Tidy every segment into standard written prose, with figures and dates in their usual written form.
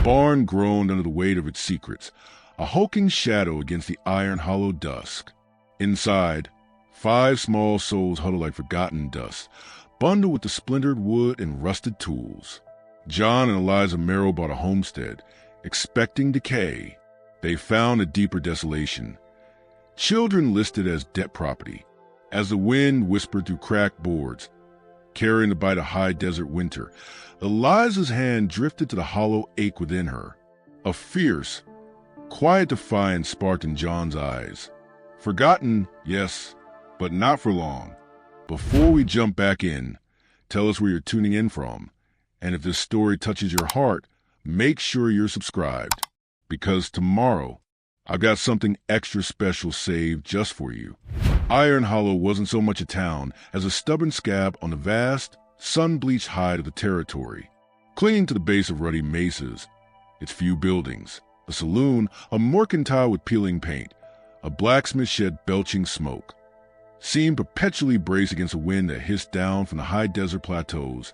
barn groaned under the weight of its secrets, a hulking shadow against the iron hollow dusk. Inside, 5 small souls huddled like forgotten dust, bundled with the splintered wood and rusted tools. John and Eliza Marrow bought a homestead, expecting decay. They found a deeper desolation. Children listed as debt property. As the wind whispered through cracked boards, carrying the bite of high desert winter, Eliza's hand drifted to the hollow ache within her. A fierce, quiet defiance sparked in John's eyes. Forgotten, yes, but not for long. Before we jump back in, tell us where you're tuning in from. And if this story touches your heart, make sure you're subscribed. Because tomorrow, I've got something extra special saved just for you. Iron Hollow wasn't so much a town as a stubborn scab on the vast, sun-bleached hide of the territory. Clinging to the base of ruddy mesas, its few buildings, a saloon, a mercantile with peeling paint, a blacksmith shed belching smoke, seemed perpetually braced against a wind that hissed down from the high desert plateaus,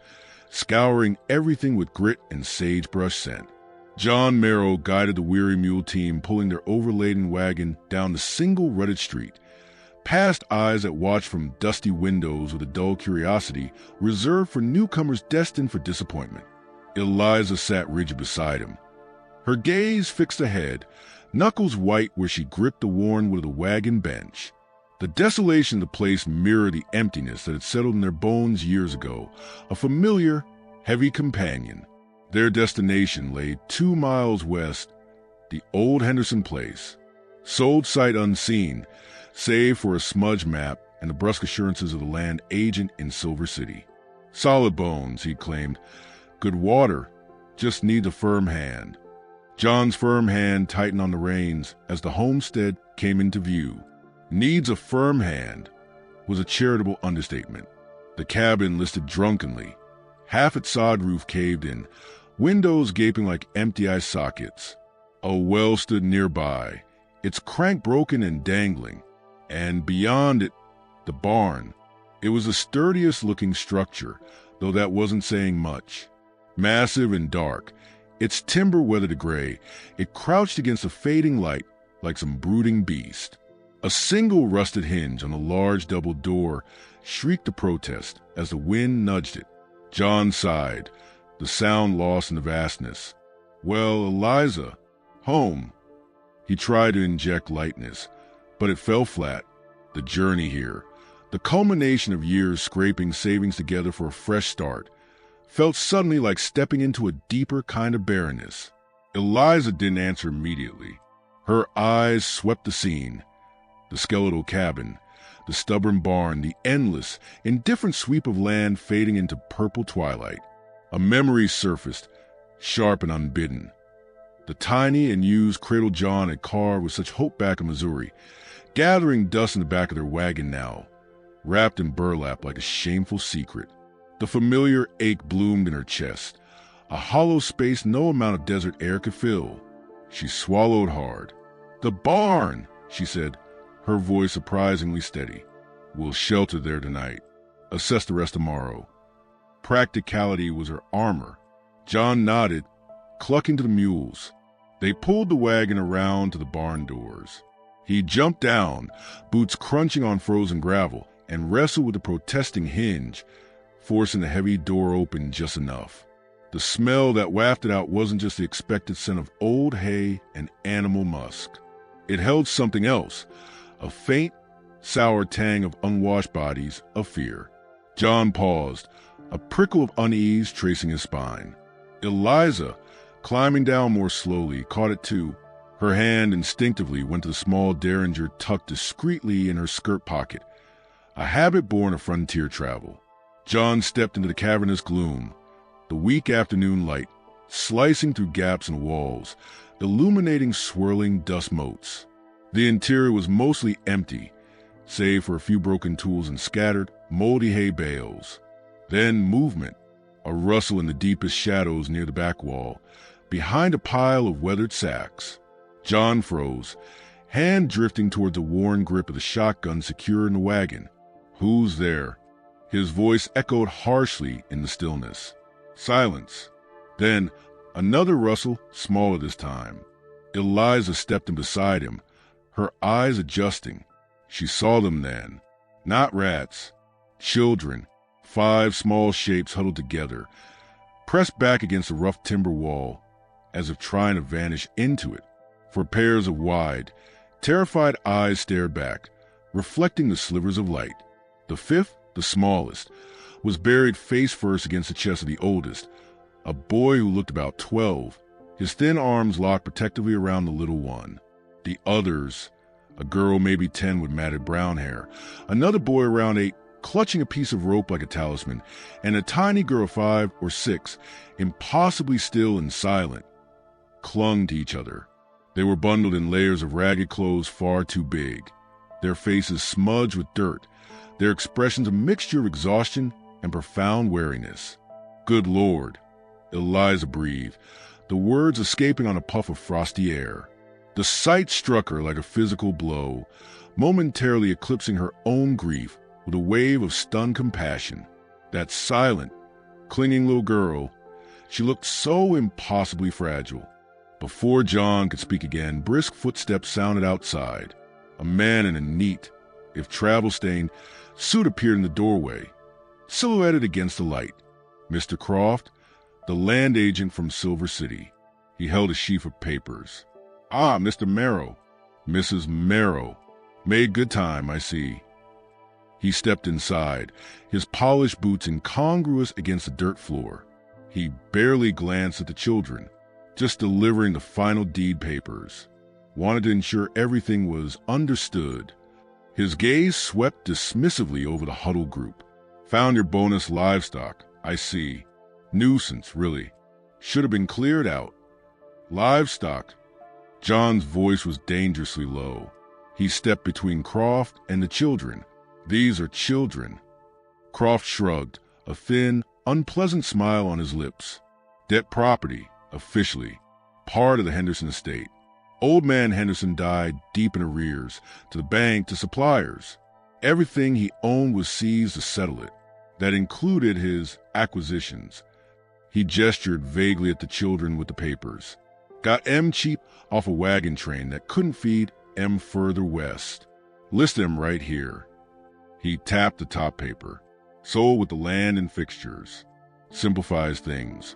scouring everything with grit and sagebrush scent. John Marrow guided the weary mule team pulling their overladen wagon down the single rutted street, past eyes that watched from dusty windows with a dull curiosity reserved for newcomers destined for disappointment. Eliza sat rigid beside him, her gaze fixed ahead, knuckles white where she gripped the worn wood of the wagon bench. The desolation of the place mirrored the emptiness that had settled in their bones years ago, a familiar, heavy companion. Their destination lay 2 miles west, the old Henderson place, sold sight unseen, save for a smudge map and the brusque assurances of the land agent in Silver City. Solid bones, he claimed. Good water, just needs a firm hand. John's firm hand tightened on the reins as the homestead came into view. Needs a firm hand was a charitable understatement. The cabin listed drunkenly, half its sod roof caved in, windows gaping like empty eye sockets. A well stood nearby, its crank broken and dangling, and beyond it, the barn. It was the sturdiest looking structure, though that wasn't saying much. Massive and dark, its timber weathered to gray, it crouched against a fading light like some brooding beast. A single rusted hinge on a large double door shrieked a protest as the wind nudged it. John sighed, the sound lost in the vastness. Well, Eliza, home. He tried to inject lightness, but it fell flat. The journey here, the culmination of years scraping savings together for a fresh start, felt suddenly like stepping into a deeper kind of barrenness. Eliza didn't answer immediately. Her eyes swept the scene. The skeletal cabin, the stubborn barn, the endless, indifferent sweep of land fading into purple twilight. A memory surfaced, sharp and unbidden. The tiny and used cradle John had carved with such hope back in Missouri, gathering dust in the back of their wagon now, wrapped in burlap like a shameful secret. The familiar ache bloomed in her chest, a hollow space no amount of desert air could fill. She swallowed hard. The barn, she said, her voice surprisingly steady. We'll shelter there tonight. Assess the rest tomorrow. Practicality was her armor. John nodded, clucking to the mules. They pulled the wagon around to the barn doors. He jumped down, boots crunching on frozen gravel, and wrestled with the protesting hinge, forcing the heavy door open just enough. The smell that wafted out wasn't just the expected scent of old hay and animal musk. It held something else, a faint, sour tang of unwashed bodies, of fear. John paused, a prickle of unease tracing his spine. Eliza, climbing down more slowly, caught it too. Her hand instinctively went to the small derringer tucked discreetly in her skirt pocket, a habit born of frontier travel. John stepped into the cavernous gloom, the weak afternoon light slicing through gaps in the walls, illuminating swirling dust motes. The interior was mostly empty, save for a few broken tools and scattered, moldy hay bales. Then movement, a rustle in the deepest shadows near the back wall, behind a pile of weathered sacks. John froze, hand drifting toward the worn grip of the shotgun secure in the wagon. Who's there? His voice echoed harshly in the stillness. Silence. Then Another rustle, smaller this time. Eliza stepped in beside him, her eyes adjusting. She saw them then. Not rats. Children. 5 small shapes huddled together, pressed back against the rough timber wall, as if trying to vanish into it. For pairs of wide, terrified eyes stared back, reflecting the slivers of light. The 5th, the smallest, was buried face first against the chest of the oldest, a boy who looked about 12, his thin arms locked protectively around the little one. The others, a girl maybe 10 with matted brown hair, another boy around 8, clutching a piece of rope like a talisman, and a tiny girl 5 or 6, impossibly still and silent, clung to each other. They were bundled in layers of ragged clothes far too big, their faces smudged with dirt, their expressions a mixture of exhaustion and profound weariness. Good Lord, Eliza breathed, the words escaping on a puff of frosty air. The sight struck her like a physical blow, momentarily eclipsing her own grief with a wave of stunned compassion. That silent, clinging little girl, she looked so impossibly fragile. Before John could speak again, brisk footsteps sounded outside. A man in a neat, if travel-stained, suit appeared in the doorway, silhouetted against the light. Mr. Croft, the land agent from Silver City. He held a sheaf of papers. Ah, Mr. Marrow. Mrs. Marrow. Made good time, I see. He stepped inside, his polished boots incongruous against the dirt floor. He barely glanced at the children, just delivering the final deed papers. Wanted to ensure everything was understood. His gaze swept dismissively over the huddled group. Found your bonus livestock, I see. Nuisance, really. Should have been cleared out. Livestock. John's voice was dangerously low. He stepped between Croft and the children. These are children. Croft shrugged, a thin, unpleasant smile on his lips. Debt property, officially. Part of the Henderson estate. Old man Henderson died deep in arrears, to the bank, to suppliers. Everything he owned was seized to settle it. That included his acquisitions. He gestured vaguely at the children with the papers. Got M cheap off a wagon train that couldn't feed M further west. Listed him right here. He tapped the top paper. Sold with the land and fixtures. Simplifies things.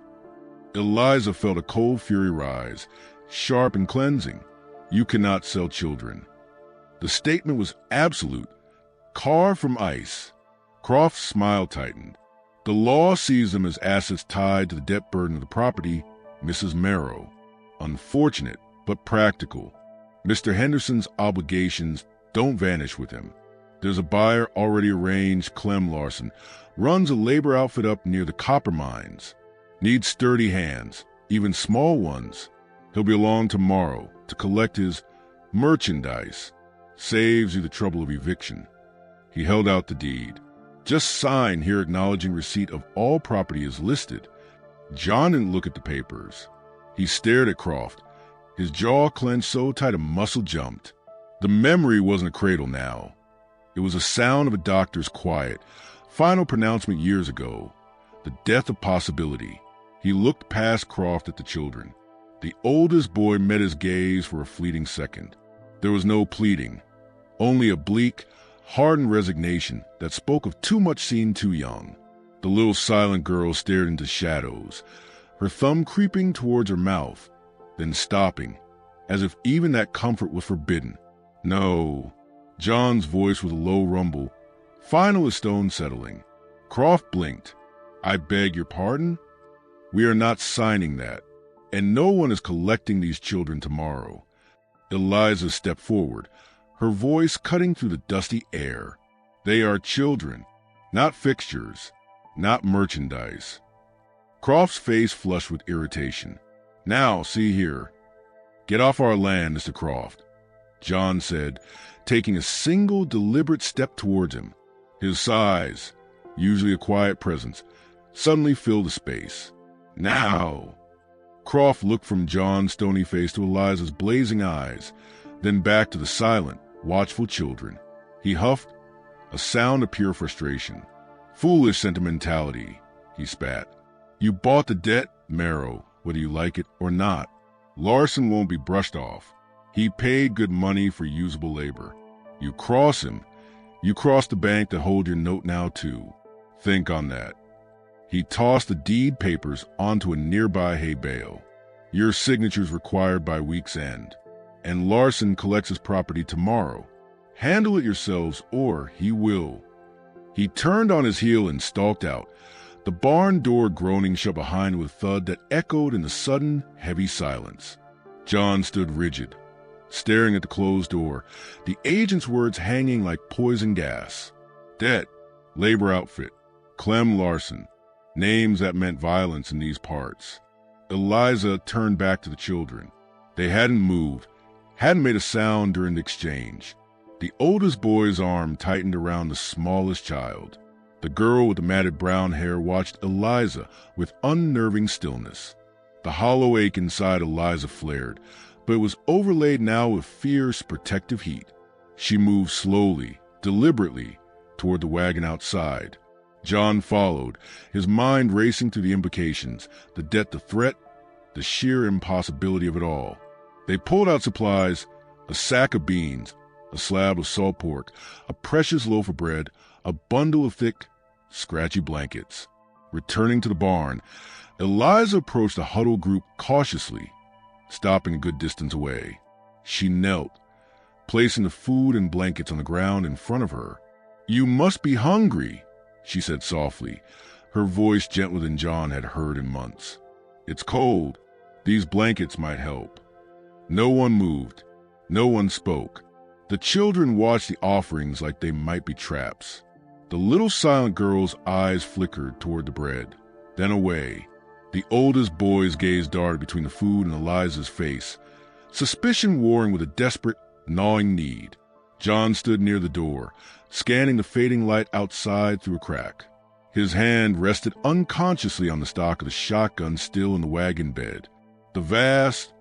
Eliza felt a cold fury rise, sharp and cleansing. You cannot sell children. The statement was absolute, carved from ice. Croft's smile tightened. The law sees them as assets tied to the debt burden of the property, Mrs. Marrow. Unfortunate, but practical. Mr. Henderson's obligations don't vanish with him. There's a buyer already arranged, Clem Larson, runs a labor outfit up near the copper mines. Needs sturdy hands, even small ones. He'll be along tomorrow to collect his merchandise. Saves you the trouble of eviction. He held out the deed. Just sign here acknowledging receipt of all property is listed. John didn't look at the papers. He stared at Croft, his jaw clenched so tight a muscle jumped. The memory wasn't a cradle now. It was the sound of a doctor's quiet, final pronouncement years ago. The death of possibility. He looked past Croft at the children. The oldest boy met his gaze for a fleeting second. There was no pleading, only a bleak, hardened resignation that spoke of too much seen too young. The little silent girl stared into shadows, her thumb creeping towards her mouth, then stopping, as if even that comfort was forbidden. No. John's voice was a low rumble, final as stone settling. Croft blinked. I beg your pardon? We are not signing that, and no one is collecting these children tomorrow. Eliza stepped forward, her voice cutting through the dusty air. They are children, not fixtures, not merchandise. Croft's face flushed with irritation. Now, see here. Get off our land, Mr. Croft, John said, taking a single deliberate step towards him. His size, usually a quiet presence, suddenly filled the space. Now! Croft looked from John's stony face to Eliza's blazing eyes, then back to the silent, watchful children. He huffed, a sound of pure frustration. Foolish sentimentality, he spat. You bought the debt, Marrow, whether you like it or not. Larson won't be brushed off. He paid good money for usable labor. You cross him, you cross the bank that hold your note now too. Think on that. He tossed the deed papers onto a nearby hay bale. Your signature's required by week's end. And Larson collects his property tomorrow. Handle it yourselves, or he will. He turned on his heel and stalked out, the barn door groaning shut behind with a thud that echoed in the sudden, heavy silence. John stood rigid, staring at the closed door, the agent's words hanging like poison gas. Debt, labor outfit, Clem Larson, names that meant violence in these parts. Eliza turned back to the children. They hadn't moved, hadn't made a sound during the exchange. The oldest boy's arm tightened around the smallest child. The girl with the matted brown hair watched Eliza with unnerving stillness. The hollow ache inside Eliza flared, but it was overlaid now with fierce, protective heat. She moved slowly, deliberately, toward the wagon outside. John followed, his mind racing through the implications, the debt, the threat, the sheer impossibility of it all. They pulled out supplies, a sack of beans, a slab of salt pork, a precious loaf of bread, a bundle of thick, scratchy blankets. Returning to the barn, Eliza approached the huddled group cautiously, stopping a good distance away. She knelt, placing the food and blankets on the ground in front of her. "You must be hungry," she said softly, her voice gentler than John had heard in months. "It's cold. These blankets might help." No one moved. No one spoke. The children watched the offerings like they might be traps. The little silent girl's eyes flickered toward the bread, then away. The oldest boy's gaze darted between the food and Eliza's face, suspicion warring with a desperate, gnawing need. John stood near the door, scanning the fading light outside through a crack. His hand rested unconsciously on the stock of the shotgun still in the wagon bed. The vast,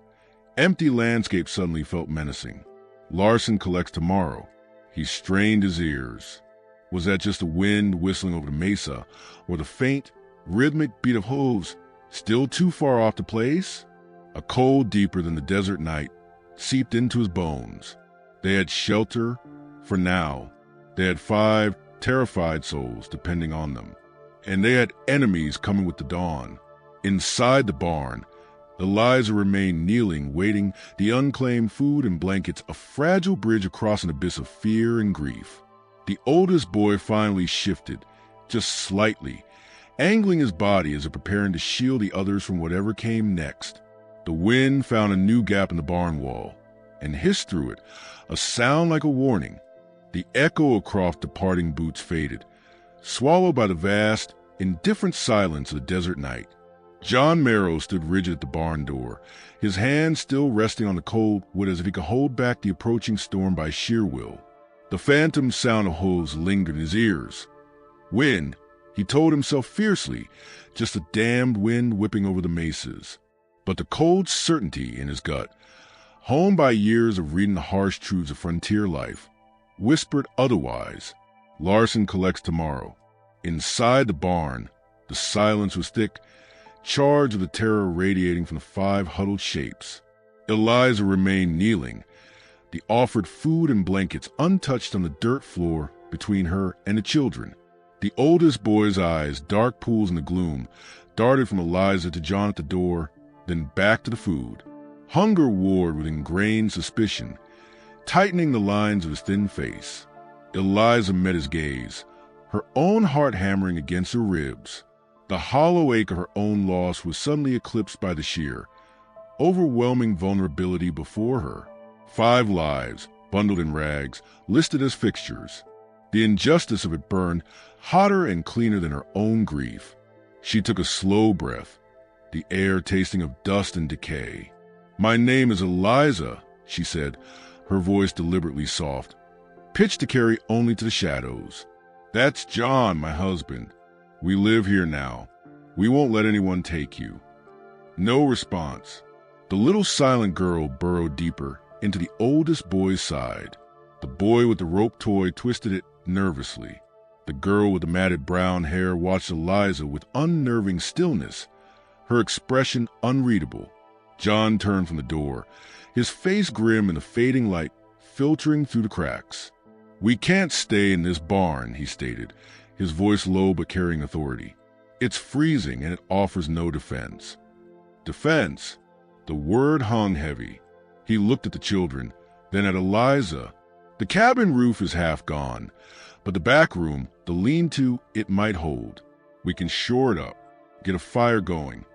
empty landscape suddenly felt menacing. Larson collects tomorrow. He strained his ears. Was that just the wind whistling over the mesa, or the faint, rhythmic beat of hooves still too far off to place? A cold deeper than the desert night seeped into his bones. They had shelter for now. They had 5 terrified souls depending on them. And they had enemies coming with the dawn. Inside the barn, Eliza remained kneeling, waiting, the unclaimed food and blankets a fragile bridge across an abyss of fear and grief. The oldest boy finally shifted, just slightly, angling his body as if preparing to shield the others from whatever came next. The wind found a new gap in the barn wall, and hissed through it, a sound like a warning. The echo of Croft's departing boots faded, swallowed by the vast, indifferent silence of the desert night. John Marrow stood rigid at the barn door, his hand still resting on the cold wood as if he could hold back the approaching storm by sheer will. The phantom sound of hooves lingered in his ears. Wind, he told himself fiercely, just a damned wind whipping over the mesas. But the cold certainty in his gut, honed by years of reading the harsh truths of frontier life, whispered otherwise. Larson collects tomorrow. Inside the barn, the silence was thick, charged with the terror radiating from the 5 huddled shapes. Eliza remained kneeling, the offered food and blankets untouched on the dirt floor between her and the children. The oldest boy's eyes, dark pools in the gloom, darted from Eliza to John at the door, then back to the food. Hunger warred with ingrained suspicion, tightening the lines of his thin face. Eliza met his gaze, her own heart hammering against her ribs. The hollow ache of her own loss was suddenly eclipsed by the sheer, overwhelming vulnerability before her. 5 lives, bundled in rags, listed as fixtures. The injustice of it burned hotter and cleaner than her own grief. She took a slow breath, the air tasting of dust and decay. "My name is Eliza," she said, her voice deliberately soft, pitched to carry only to the shadows. "That's John, my husband. We live here now. We won't let anyone take you." No response. The little silent girl burrowed deeper into the oldest boy's side. The boy with the rope toy twisted it nervously. The girl with the matted brown hair watched Eliza with unnerving stillness, her expression unreadable. John turned from the door, his face grim in the fading light filtering through the cracks. "We can't stay in this barn," he stated, his voice low but carrying authority. "It's freezing and it offers no defense." Defense? The word hung heavy. He looked at the children, then at Eliza. "The cabin roof is half gone, but the back room, the lean-to, it might hold. We can shore it up, get a fire going."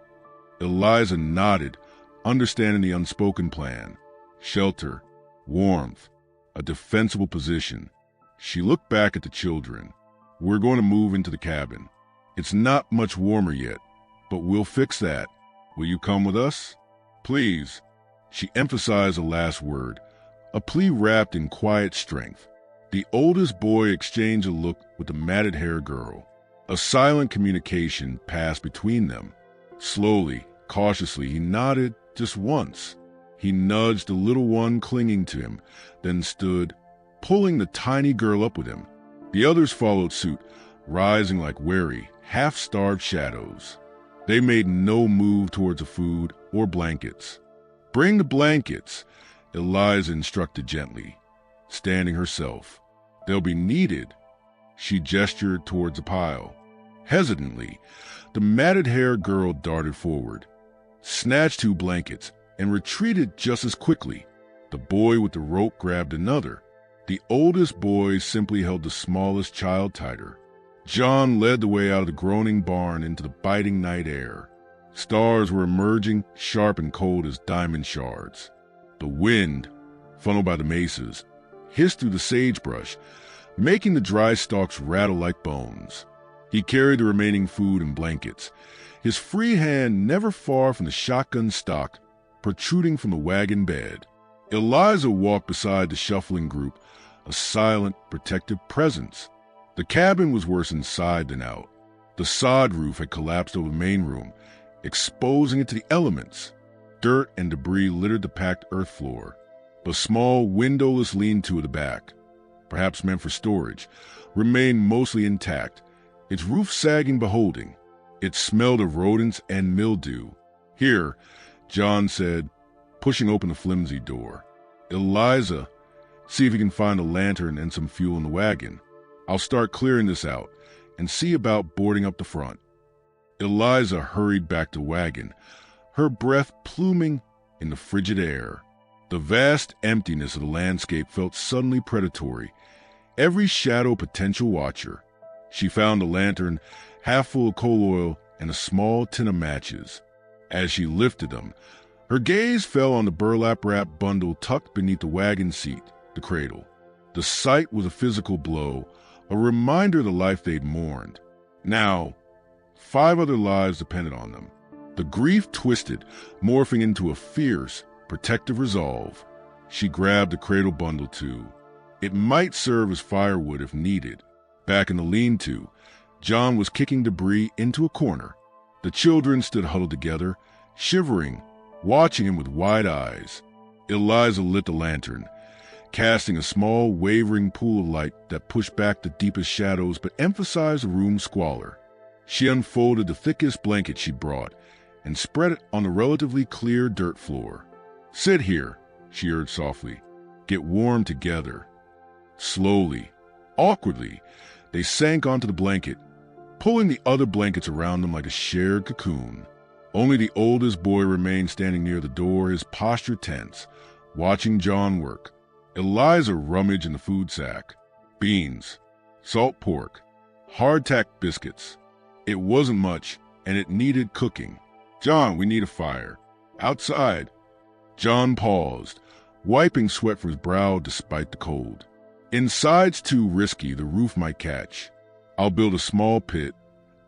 Eliza nodded, understanding the unspoken plan. Shelter, warmth, a defensible position. She looked back at the children. "We're going to move into the cabin. It's not much warmer yet, but we'll fix that. Will you come with us? Please." She emphasized the last word, a plea wrapped in quiet strength. The oldest boy exchanged a look with the matted-haired girl. A silent communication passed between them. Slowly, cautiously, he nodded just once. He nudged the little one clinging to him, then stood, pulling the tiny girl up with him. The others followed suit, rising like wary, half-starved shadows. They made no move towards the food or blankets. "Bring the blankets," Eliza instructed gently, standing herself. "They'll be needed." She gestured towards a pile. Hesitantly, the matted-haired girl darted forward, snatched 2 blankets, and retreated just as quickly. The boy with the rope grabbed another. The oldest boy simply held the smallest child tighter. John led the way out of the groaning barn into the biting night air. Stars were emerging, sharp and cold as diamond shards. The wind, funneled by the mesas, hissed through the sagebrush, making the dry stalks rattle like bones. He carried the remaining food and blankets, his free hand never far from the shotgun stock protruding from the wagon bed. Eliza walked beside the shuffling group, a silent, protective presence. The cabin was worse inside than out. The sod roof had collapsed over the main room, exposing it to the elements. Dirt and debris littered the packed earth floor. The small, windowless lean-to at the back, perhaps meant for storage, remained mostly intact, its roof sagging beholding. It smelled of rodents and mildew. "Here," John said, pushing open the flimsy door. "Eliza, see if you can find a lantern and some fuel in the wagon. I'll start clearing this out and see about boarding up the front." Eliza hurried back to the wagon, her breath pluming in the frigid air. The vast emptiness of the landscape felt suddenly predatory, every shadow potential watcher. She found a lantern half full of coal oil and a small tin of matches. As she lifted them, her gaze fell on the burlap-wrapped bundle tucked beneath the wagon seat, the cradle. The sight was a physical blow, a reminder of the life they'd mourned. Now, 5 other lives depended on them. The grief twisted, morphing into a fierce, protective resolve. She grabbed the cradle bundle too. It might serve as firewood if needed. Back in the lean-to, John was kicking debris into a corner. The children stood huddled together, shivering, watching him with wide eyes. Eliza lit the lantern, casting a small, wavering pool of light that pushed back the deepest shadows but emphasized the room's squalor. She unfolded the thickest blanket she brought and spread it on the relatively clear dirt floor. "Sit here," she urged softly. "Get warm together." Slowly, awkwardly, they sank onto the blanket, pulling the other blankets around them like a shared cocoon. Only the oldest boy remained standing near the door, his posture tense, watching John work. Eliza rummaged in the food sack. Beans, salt pork, hardtack biscuits. It wasn't much, and it needed cooking. "John, we need a fire. Outside." John paused, wiping sweat from his brow despite the cold. "Inside's too risky, the roof might catch. I'll build a small pit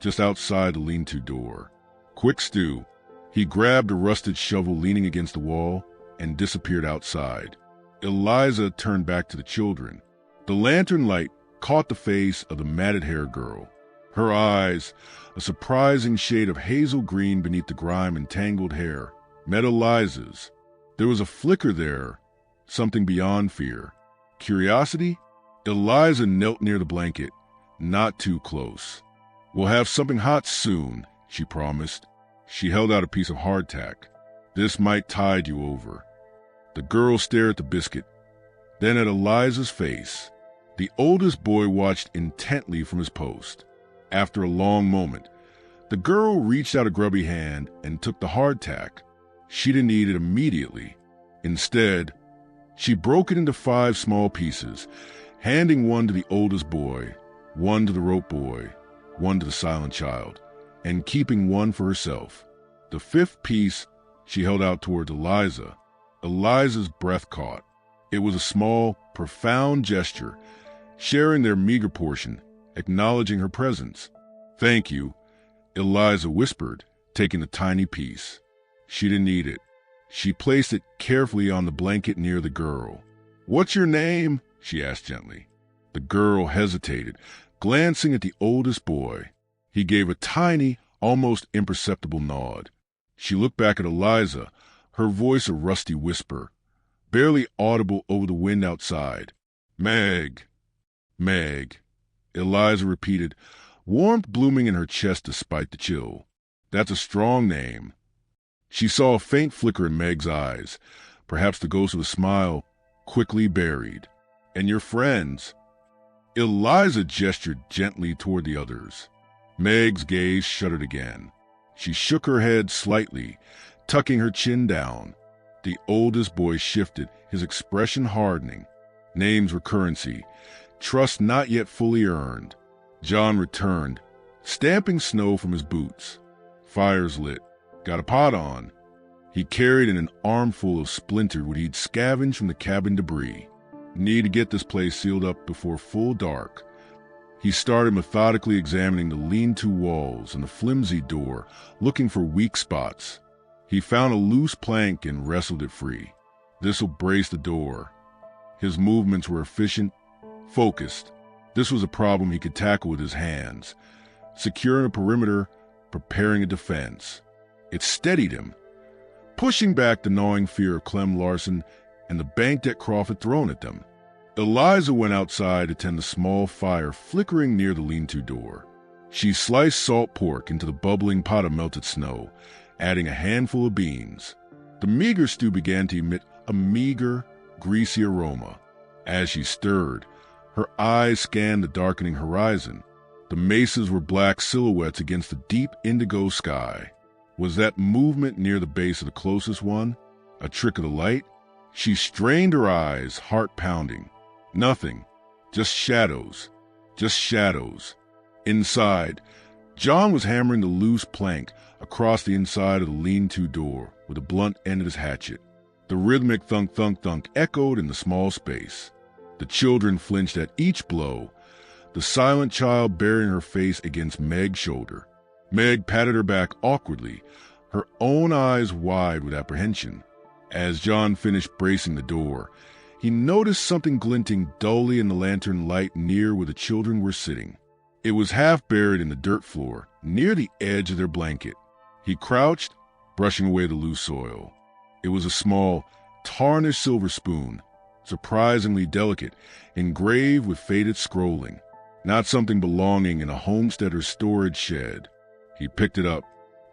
just outside the lean-to door. Quick stew." He grabbed a rusted shovel leaning against the wall and disappeared outside. Eliza turned back to the children. The lantern light caught the face of the matted-haired girl. Her eyes, a surprising shade of hazel green beneath the grime and tangled hair, met Eliza's. There was a flicker there, something beyond fear. Curiosity? Eliza knelt near the blanket, not too close. "We'll have something hot soon," she promised. She held out a piece of hardtack. "This might tide you over." The girl stared at the biscuit, then at Eliza's face. The oldest boy watched intently from his post. After a long moment, the girl reached out a grubby hand and took the hardtack. She didn't eat it immediately. Instead, she broke it into 5 small pieces, handing one to the oldest boy, one to the rope boy, one to the silent child, and keeping one for herself. The 5th piece she held out toward Eliza. Eliza's breath caught. It was a small, profound gesture, sharing their meager portion, acknowledging her presence. "Thank you," Eliza whispered, taking the tiny piece. She didn't eat it. She placed it carefully on the blanket near the girl. "What's your name?" she asked gently. The girl hesitated, glancing at the oldest boy. He gave a tiny, almost imperceptible nod. She looked back at Eliza, her voice a rusty whisper, barely audible over the wind outside. "Meg. Meg," Eliza repeated, warmth blooming in her chest despite the chill. "That's a strong name." She saw a faint flicker in Meg's eyes, perhaps the ghost of a smile, quickly buried. "And your friends?" Eliza gestured gently toward the others. Meg's gaze shuddered again. She shook her head slightly, tucking her chin down. The oldest boy shifted, his expression hardening. Names were currency, trust not yet fully earned. John returned, stamping snow from his boots. Fires lit. "Got a pot on." He carried in an armful of splintered wood he'd scavenged from the cabin debris. "Need to get this place sealed up before full dark." He started methodically examining the lean-to walls and the flimsy door, looking for weak spots. He found a loose plank and wrestled it free. This'll brace the door. His movements were efficient, focused. This was a problem he could tackle with his hands. Securing a perimeter, preparing a defense. It steadied him, pushing back the gnawing fear of Clem Larson and the bank debt Croft had thrown at them. Eliza went outside to tend the small fire flickering near the lean-to door. She sliced salt pork into the bubbling pot of melted snow, adding a handful of beans. The meager stew began to emit a meager, greasy aroma. As she stirred, her eyes scanned the darkening horizon. The mesas were black silhouettes against the deep indigo sky. Was that movement near the base of the closest one a trick of the light? She strained her eyes, heart pounding. Nothing. Just shadows. Just shadows. Inside, John was hammering the loose plank across the inside of the lean-to door with the blunt end of his hatchet. The rhythmic thunk-thunk-thunk echoed in the small space. The children flinched at each blow, the silent child burying her face against Meg's shoulder. Meg patted her back awkwardly, her own eyes wide with apprehension. As John finished bracing the door, he noticed something glinting dully in the lantern light near where the children were sitting. It was half buried in the dirt floor, near the edge of their blanket. He crouched, brushing away the loose soil. It was a small, tarnished silver spoon, surprisingly delicate, engraved with faded scrolling, not something belonging in a homesteader's storage shed. He picked it up.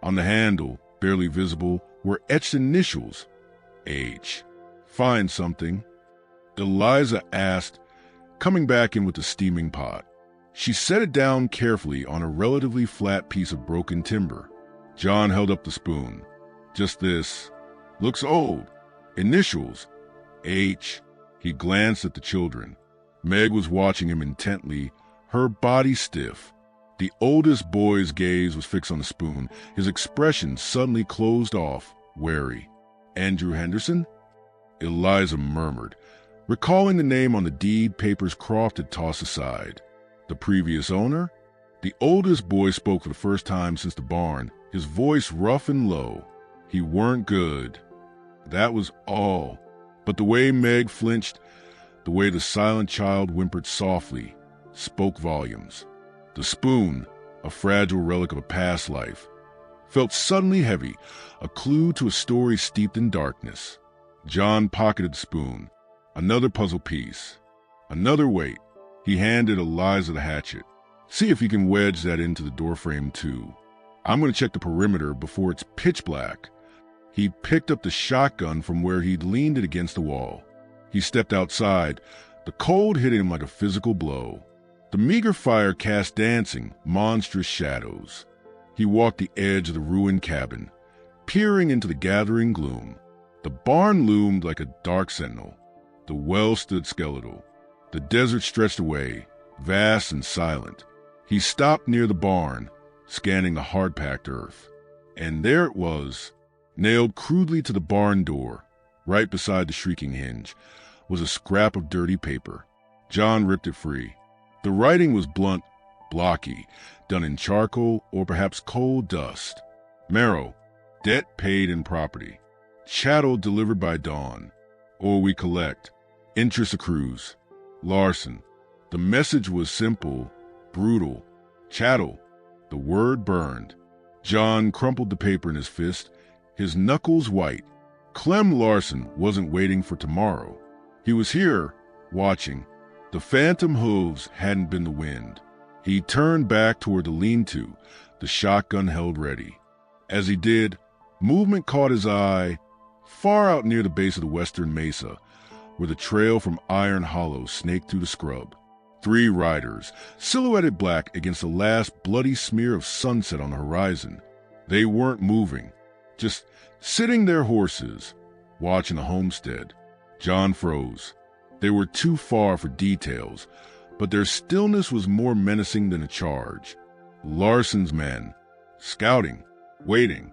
On the handle, barely visible, were etched initials, H. "Find something?" Eliza asked, coming back in with the steaming pot. She set it down carefully on a relatively flat piece of broken timber. John held up the spoon. "Just this. Looks old. Initials. H." He glanced at the children. Meg was watching him intently, her body stiff. The oldest boy's gaze was fixed on the spoon, his expression suddenly closed off, wary. "Andrew Henderson?" Eliza murmured, recalling the name on the deed papers Croft had tossed aside. The previous owner? The oldest boy spoke for the first time since the barn, his voice rough and low. "He weren't good." That was all. But the way Meg flinched, the way the silent child whimpered softly, spoke volumes. The spoon, a fragile relic of a past life, felt suddenly heavy, a clue to a story steeped in darkness. John pocketed the spoon. Another puzzle piece. Another weight. He handed Eliza the hatchet. "See if you can wedge that into the doorframe too." I'm going to check the perimeter before it's pitch black. He picked up the shotgun from where he'd leaned it against the wall. He stepped outside, the cold hitting him like a physical blow. The meager fire cast dancing, monstrous shadows. He walked the edge of the ruined cabin, peering into the gathering gloom. The barn loomed like a dark sentinel. The well stood skeletal. The desert stretched away, vast and silent. He stopped near the barn, scanning the hard-packed earth. And there it was, nailed crudely to the barn door, right beside the shrieking hinge, was a scrap of dirty paper. John ripped it free. The writing was blunt, blocky, done in charcoal or perhaps coal dust. Marrow, debt paid in property. Chattel delivered by dawn. Or we collect. Interest accrues. Larson. The message was simple, brutal. Chattel. The word burned. John crumpled the paper in his fist, his knuckles white. Clem Larson wasn't waiting for tomorrow. He was here, watching. The phantom hooves hadn't been the wind. He turned back toward the lean-to, the shotgun held ready. As he did, movement caught his eye, far out near the base of the western mesa, where the trail from Iron Hollow snaked through the scrub. 3 riders, silhouetted black against the last bloody smear of sunset on the horizon. They weren't moving, just sitting their horses, watching the homestead. John froze. They were too far for details, but their stillness was more menacing than a charge. Larson's men, scouting, waiting.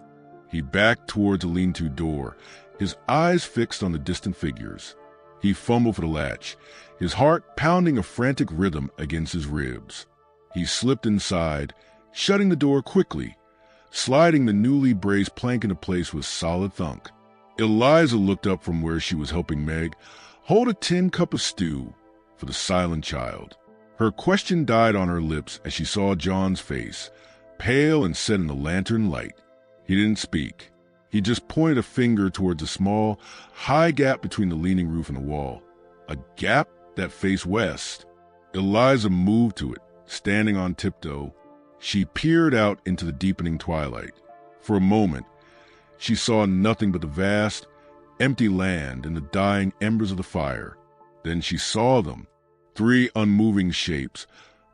He backed towards the lean-to door, his eyes fixed on the distant figures. He fumbled for the latch, his heart pounding a frantic rhythm against his ribs. He slipped inside, shutting the door quickly, sliding the newly braced plank into place with solid thunk. Eliza looked up from where she was helping Meg hold a tin cup of stew for the silent child. Her question died on her lips as she saw John's face, pale and set in the lantern light. He didn't speak. He just pointed a finger towards a small, high gap between the leaning roof and the wall. A gap that faced west. Eliza moved to it, standing on tiptoe. She peered out into the deepening twilight. For a moment, she saw nothing but the vast, empty land and the dying embers of the fire. Then she saw them, 3 unmoving shapes,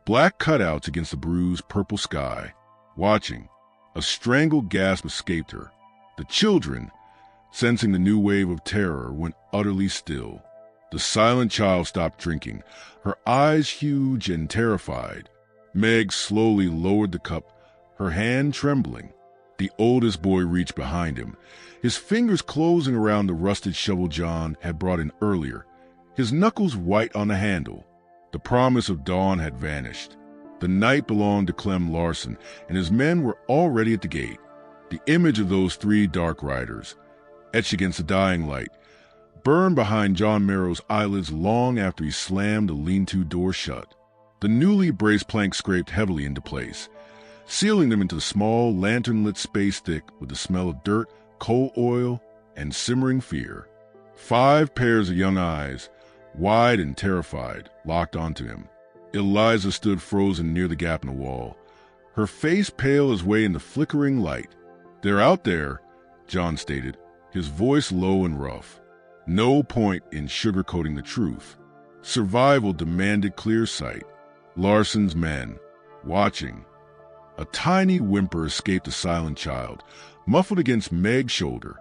black cutouts against the bruised purple sky. Watching, a strangled gasp escaped her. The children, sensing the new wave of terror, went utterly still. The silent child stopped drinking, her eyes huge and terrified. Meg slowly lowered the cup, her hand trembling. The oldest boy reached behind him, his fingers closing around the rusted shovel John had brought in earlier, his knuckles white on the handle. The promise of dawn had vanished. The night belonged to Clem Larson, and his men were already at the gate. The image of those 3 dark riders, etched against the dying light, burned behind John Marrow's eyelids long after he slammed the lean-to door shut. The newly braced planks scraped heavily into place, sealing them into the small, lantern-lit space thick with the smell of dirt, coal oil, and simmering fear. 5 pairs of young eyes, wide and terrified, locked onto him. Eliza stood frozen near the gap in the wall, her face pale as way in the flickering light. "They're out there," John stated, his voice low and rough. No point in sugarcoating the truth. Survival demanded clear sight. Larson's men, watching. A tiny whimper escaped the silent child, muffled against Meg's shoulder.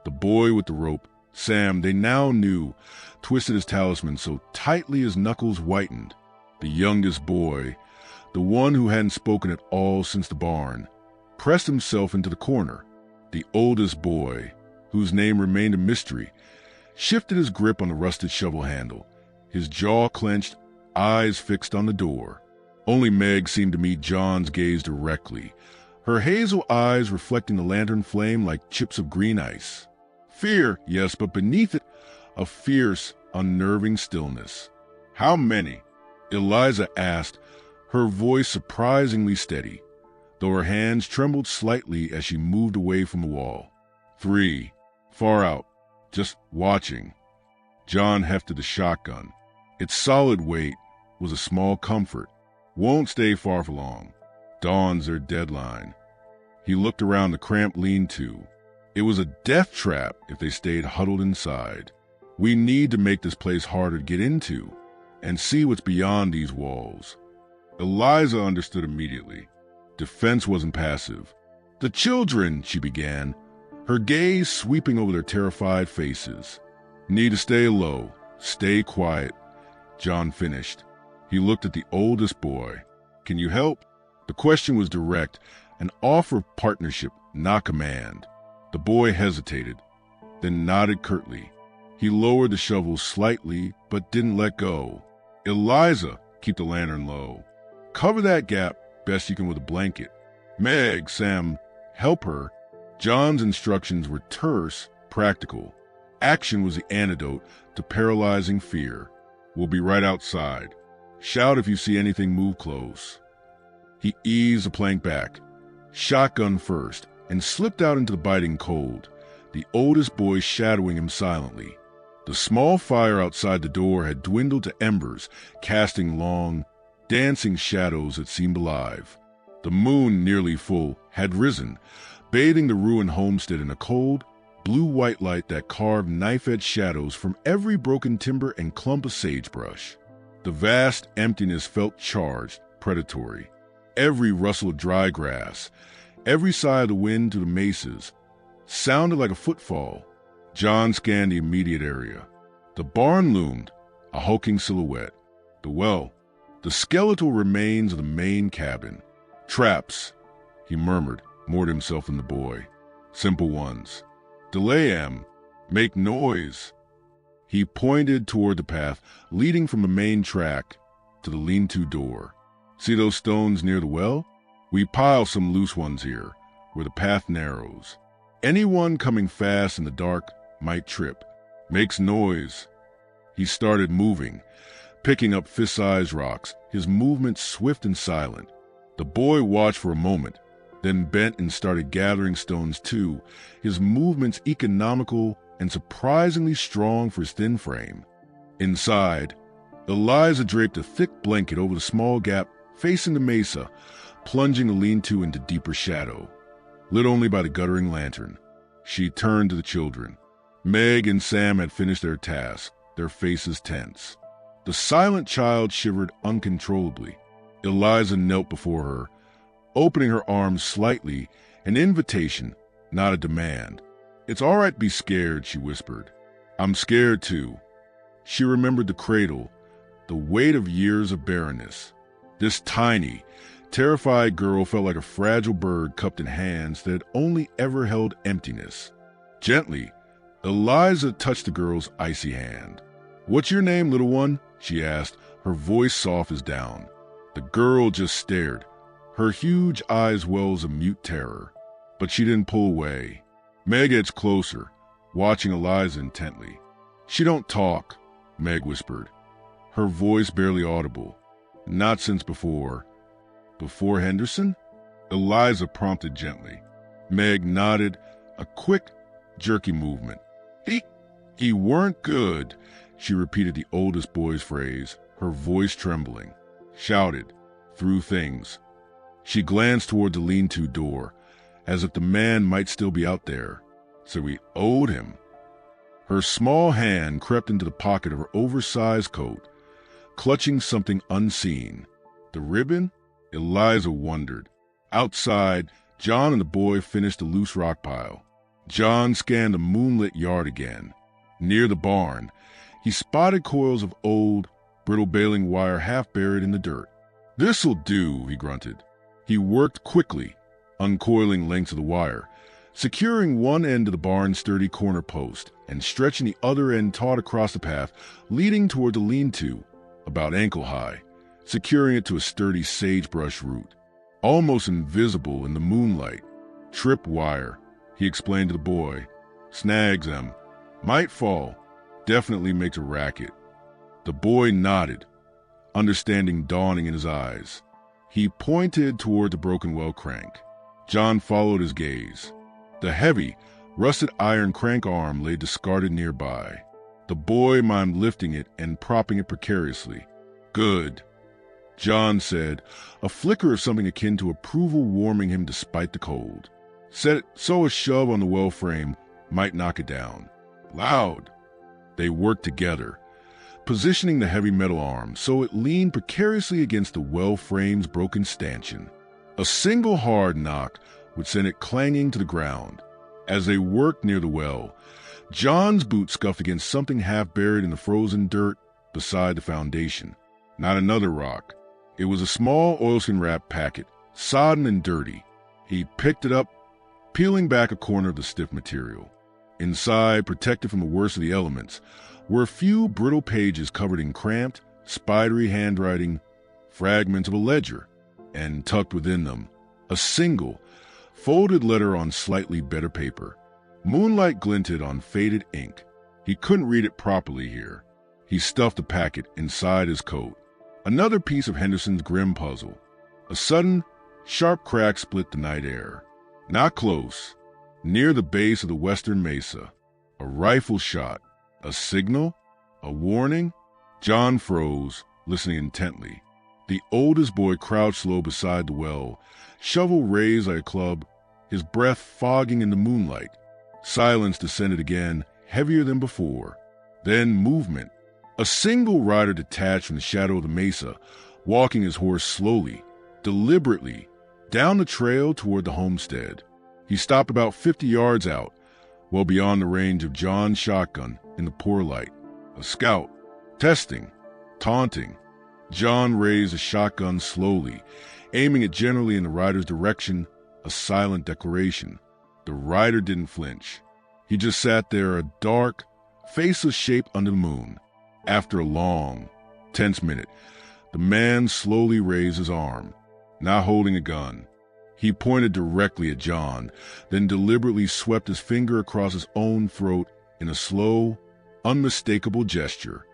The boy with the rope, Sam, they now knew, twisted his talisman so tightly his knuckles whitened. The youngest boy, the one who hadn't spoken at all since the barn, pressed himself into the corner. The oldest boy, whose name remained a mystery, shifted his grip on the rusted shovel handle, his jaw clenched, eyes fixed on the door. Only Meg seemed to meet John's gaze directly, her hazel eyes reflecting the lantern flame like chips of green ice. Fear, yes, but beneath it, a fierce, unnerving stillness. "How many?" Eliza asked, her voice surprisingly steady, though her hands trembled slightly as she moved away from the wall. 3, far out, just watching. John hefted the shotgun. Its solid weight was a small comfort. Won't stay far for long. Dawn's their deadline. He looked around the cramped lean-to. It was a death trap if they stayed huddled inside. We need to make this place harder to get into and see what's beyond these walls. Eliza understood immediately. Defense wasn't passive. The children, she began, her gaze sweeping over their terrified faces. Need to stay low, stay quiet, John finished. He looked at the oldest boy. Can you help? The question was direct, an offer of partnership, not command. The boy hesitated, then nodded curtly. He lowered the shovel slightly, but didn't let go. Eliza, keep the lantern low. Cover that gap best you can with a blanket. Meg, Sam, help her. John's instructions were terse, practical. Action was the antidote to paralyzing fear. We'll be right outside. Shout if you see anything move close. He eased the plank back, shotgun first, and slipped out into the biting cold, the oldest boy shadowing him silently. The small fire outside the door had dwindled to embers, casting long, dancing shadows that seemed alive. The moon, nearly full, had risen, bathing the ruined homestead in a cold, blue-white light that carved knife-edge shadows from every broken timber and clump of sagebrush. The vast emptiness felt charged, predatory. Every rustle of dry grass, every sigh of the wind to the mesas, sounded like a footfall. John scanned the immediate area. The barn loomed, a hulking silhouette. The well, the skeletal remains of the main cabin. Traps, he murmured, more to himself than the boy. Simple ones. Delay 'em. Make noise. He pointed toward the path leading from the main track to the lean-to door. See those stones near the well? We pile some loose ones here, where the path narrows. Anyone coming fast in the dark might trip. Makes noise. He started moving, picking up fist-sized rocks, his movements swift and silent. The boy watched for a moment, then bent and started gathering stones too, his movements economical and surprisingly strong for his thin frame. Inside, Eliza draped a thick blanket over the small gap facing the mesa, plunging the lean-to into deeper shadow. Lit only by the guttering lantern, she turned to the children. Meg and Sam had finished their task, their faces tense. The silent child shivered uncontrollably. Eliza knelt before her, opening her arms slightly, an invitation, not a demand. It's all right to be scared, she whispered. I'm scared too. She remembered the cradle, the weight of years of barrenness. This tiny, terrified girl felt like a fragile bird cupped in hands that had only ever held emptiness. Gently, Eliza touched the girl's icy hand. What's your name, little one? She asked, her voice soft as down. The girl just stared, her huge eyes wells of mute terror. But she didn't pull away. Meg edged closer, watching Eliza intently. She don't talk, Meg whispered, her voice barely audible. Not since before. Before Henderson? Eliza prompted gently. Meg nodded, a quick, jerky movement. He weren't good, she repeated the oldest boy's phrase, her voice trembling. Shouted, threw things. She glanced toward the lean-to door, as if the man might still be out there. So we owed him. Her small hand crept into the pocket of her oversized coat, clutching something unseen. The ribbon? Eliza wondered. Outside, John and the boy finished the loose rock pile. John scanned the moonlit yard again. Near the barn, he spotted coils of old, brittle baling wire half buried in the dirt. This'll do, he grunted. He worked quickly, uncoiling lengths of the wire, securing one end of the barn's sturdy corner post and stretching the other end taut across the path leading toward the lean-to, about ankle-high, securing it to a sturdy sagebrush root. Almost invisible in the moonlight. Trip wire, he explained to the boy. Snags them. Might fall. Definitely makes a racket. The boy nodded, understanding dawning in his eyes. He pointed toward the broken well crank. John followed his gaze. The heavy, rusted iron crank arm lay discarded nearby. The boy mimed lifting it and propping it precariously. Good. John said, a flicker of something akin to approval warming him despite the cold. Said it so a shove on the well frame might knock it down. Loud. They worked together, positioning the heavy metal arm so it leaned precariously against the well frame's broken stanchion. A single hard knock would send it clanging to the ground. As they worked near the well, John's boot scuffed against something half buried in the frozen dirt beside the foundation. Not another rock. It was a small oilskin-wrapped packet, sodden and dirty. He picked it up, peeling back a corner of the stiff material. Inside, protected from the worst of the elements, were a few brittle pages covered in cramped, spidery handwriting, fragments of a ledger, and tucked within them, a single, folded letter on slightly better paper. Moonlight glinted on faded ink. He couldn't read it properly here. He stuffed the packet inside his coat. Another piece of Henderson's grim puzzle. A sudden, sharp crack split the night air. Not close. Near the base of the western mesa. A rifle shot. A signal? A warning? John froze, listening intently. The oldest boy crouched low beside the well, shovel raised like a club, his breath fogging in the moonlight. Silence descended again, heavier than before. Then movement. A single rider detached from the shadow of the mesa, walking his horse slowly, deliberately, down the trail toward the homestead. He stopped about 50 yards out, well beyond the range of John's shotgun in the poor light. A scout. Testing. Taunting. John raised the shotgun slowly, aiming it generally in the rider's direction, a silent declaration. The rider didn't flinch. He just sat there, a dark, faceless shape under the moon. After a long, tense minute, the man slowly raised his arm, not holding a gun. He pointed directly at John, then deliberately swept his finger across his own throat in a slow, unmistakable gesture.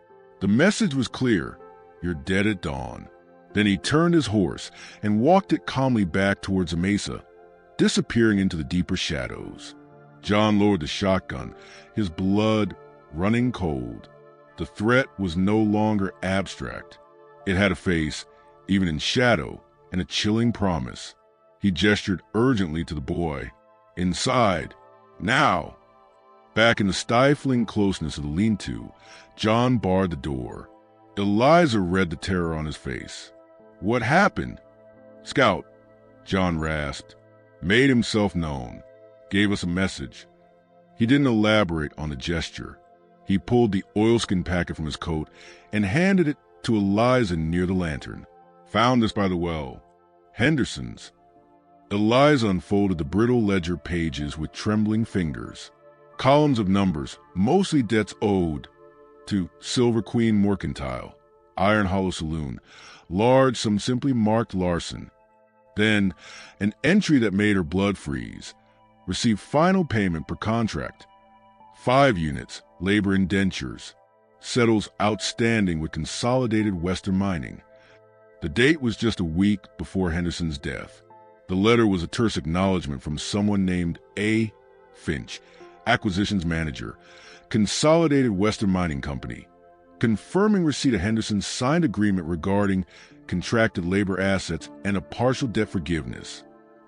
The message was clear. You're dead at dawn. Then he turned his horse and walked it calmly back towards the mesa, disappearing into the deeper shadows. John lowered the shotgun, his blood running cold. The threat was no longer abstract. It had a face, even in shadow, and a chilling promise. He gestured urgently to the boy. Inside. Now. Back in the stifling closeness of the lean-to, John barred the door. Eliza read the terror on his face. What happened? Scout, John rasped. Made himself known. Gave us a message. He didn't elaborate on the gesture. He pulled the oilskin packet from his coat and handed it to Eliza near the lantern. Found this by the well. Henderson's. Eliza unfolded the brittle ledger pages with trembling fingers. Columns of numbers, mostly debts owed to Silver Queen Mercantile, Iron Hollow Saloon, large, some simply marked Larson. Then, an entry that made her blood freeze. Received final payment per contract. 5 units, labor indentures. Settles outstanding with Consolidated Western Mining. The date was just a week before Henderson's death. The letter was a terse acknowledgement from someone named A. Finch, acquisitions manager, Consolidated Western Mining Company, confirming receipt of Henderson's signed agreement regarding contracted labor assets and a partial debt forgiveness.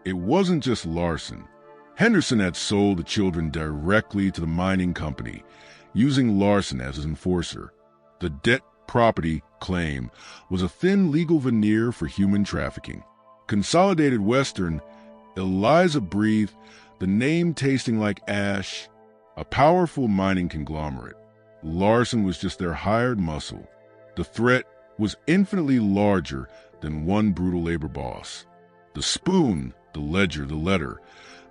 It wasn't just Larson. Henderson had sold the children directly to the mining company, using Larson as his enforcer. The debt property claim was a thin legal veneer for human trafficking. Consolidated Western, Eliza breathed, the name tasting like ash, a powerful mining conglomerate. Larson was just their hired muscle. The threat was infinitely larger than one brutal labor boss. The spoon, the ledger, the letter,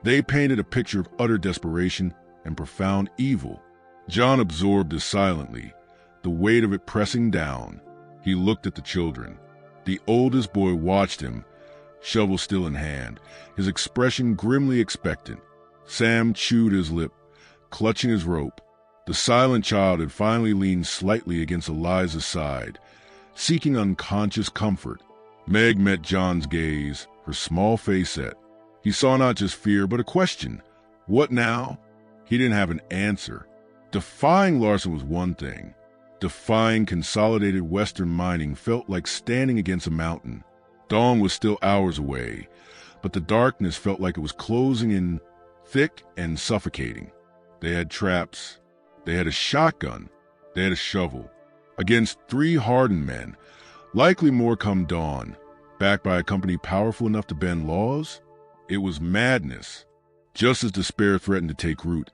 they painted a picture of utter desperation and profound evil. John absorbed this silently, the weight of it pressing down. He looked at the children. The oldest boy watched him, shovel still in hand, his expression grimly expectant. Sam chewed his lip, clutching his rope. The silent child had finally leaned slightly against Eliza's side, seeking unconscious comfort. Meg met John's gaze, her small face set. He saw not just fear, but a question. What now? He didn't have an answer. Defying Larson was one thing. defying consolidated Western mining felt like standing against a mountain. Dawn was still hours away, but the darkness felt like it was closing in thick and suffocating. They had traps. They had a shotgun. They had a shovel. Against 3 hardened men, likely more come dawn, backed by a company powerful enough to bend laws. It was madness. Just as despair threatened to take root,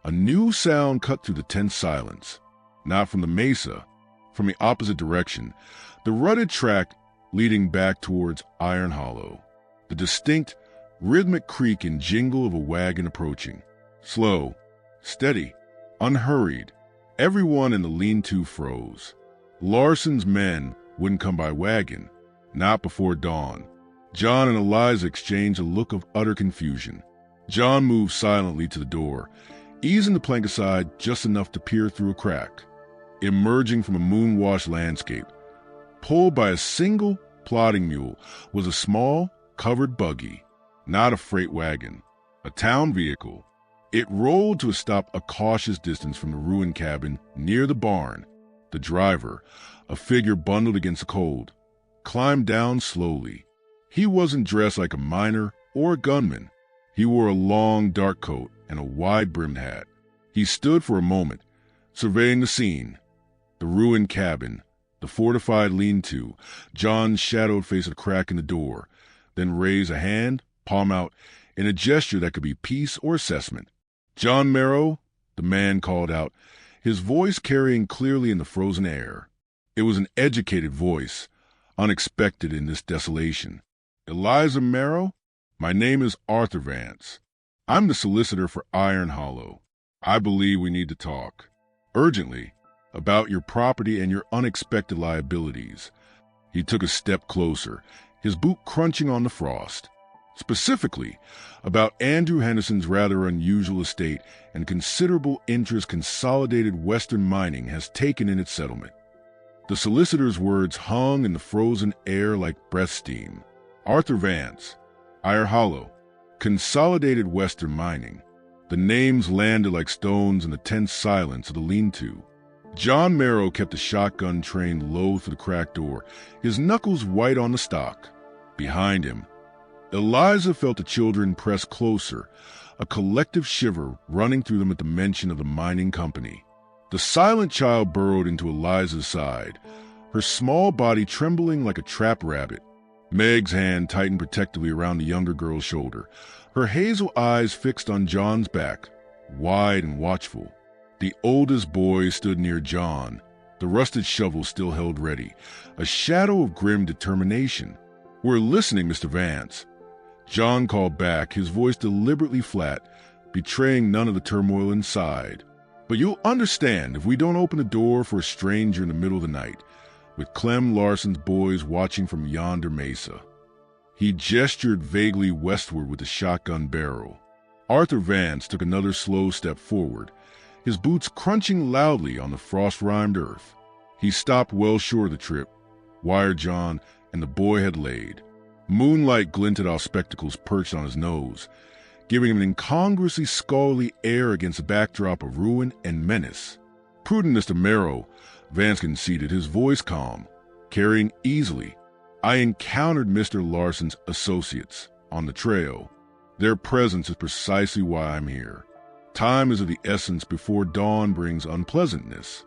a new sound cut through the tense silence. Not from the mesa, from the opposite direction, the rutted track leading back towards Iron Hollow. The distinct, rhythmic creak and jingle of a wagon approaching. Slow, steady, unhurried. Everyone in the lean-to froze. Larson's men wouldn't come by wagon, not before dawn. John and Eliza exchanged a look of utter confusion. John moved silently to the door, easing the plank aside just enough to peer through a crack. Emerging from a moon-washed landscape, pulled by a single plodding mule, was a small, covered buggy, not a freight wagon, a town vehicle. It rolled to a stop a cautious distance from the ruined cabin near the barn. The driver, a figure bundled against the cold, climbed down slowly. He wasn't dressed like a miner or a gunman. He wore a long, dark coat and a wide-brimmed hat. He stood for a moment, surveying the scene. The ruined cabin, the fortified lean-to, John's shadowed face at a crack in the door, then raised a hand, palm out, in a gesture that could be peace or assessment. "John Marrow," the man called out, his voice carrying clearly in the frozen air. It was an educated voice, unexpected in this desolation. "Eliza Marrow? My name is Arthur Vance. I'm the solicitor for Iron Hollow. I believe we need to talk, urgently, about your property and your unexpected liabilities." He took a step closer, his boot crunching on the frost. Specifically, about Andrew Henderson's rather unusual estate and considerable interest Consolidated Western Mining has taken in its settlement. The solicitor's words hung in the frozen air like breath steam. Arthur Vance, Iron Hollow, Consolidated Western Mining. The names landed like stones in the tense silence of the lean-to. John Marrow kept the shotgun trained low through the cracked door, his knuckles white on the stock. Behind him, Eliza felt the children press closer, a collective shiver running through them at the mention of the mining company. The silent child burrowed into Eliza's side, her small body trembling like a trapped rabbit. Meg's hand tightened protectively around the younger girl's shoulder, her hazel eyes fixed on John's back, wide and watchful. The oldest boy stood near John, the rusted shovel still held ready, a shadow of grim determination. "We're listening, Mr. Vance." John called back, his voice deliberately flat, betraying none of the turmoil inside. "But you'll understand if we don't open the door for a stranger in the middle of the night, with Clem Larson's boys watching from yonder mesa." He gestured vaguely westward with the shotgun barrel. Arthur Vance took another slow step forward, his boots crunching loudly on the frost-rimed earth. He stopped well short of the trip, wire John and the boy had laid. Moonlight glinted off spectacles perched on his nose, giving him an incongruously scholarly air against a backdrop of ruin and menace. "Prudent Mr. Marrow," Vance conceded, his voice calm, carrying easily. "I encountered Mr. Larson's associates on the trail. Their presence is precisely why I'm here. Time is of the essence before dawn brings unpleasantness."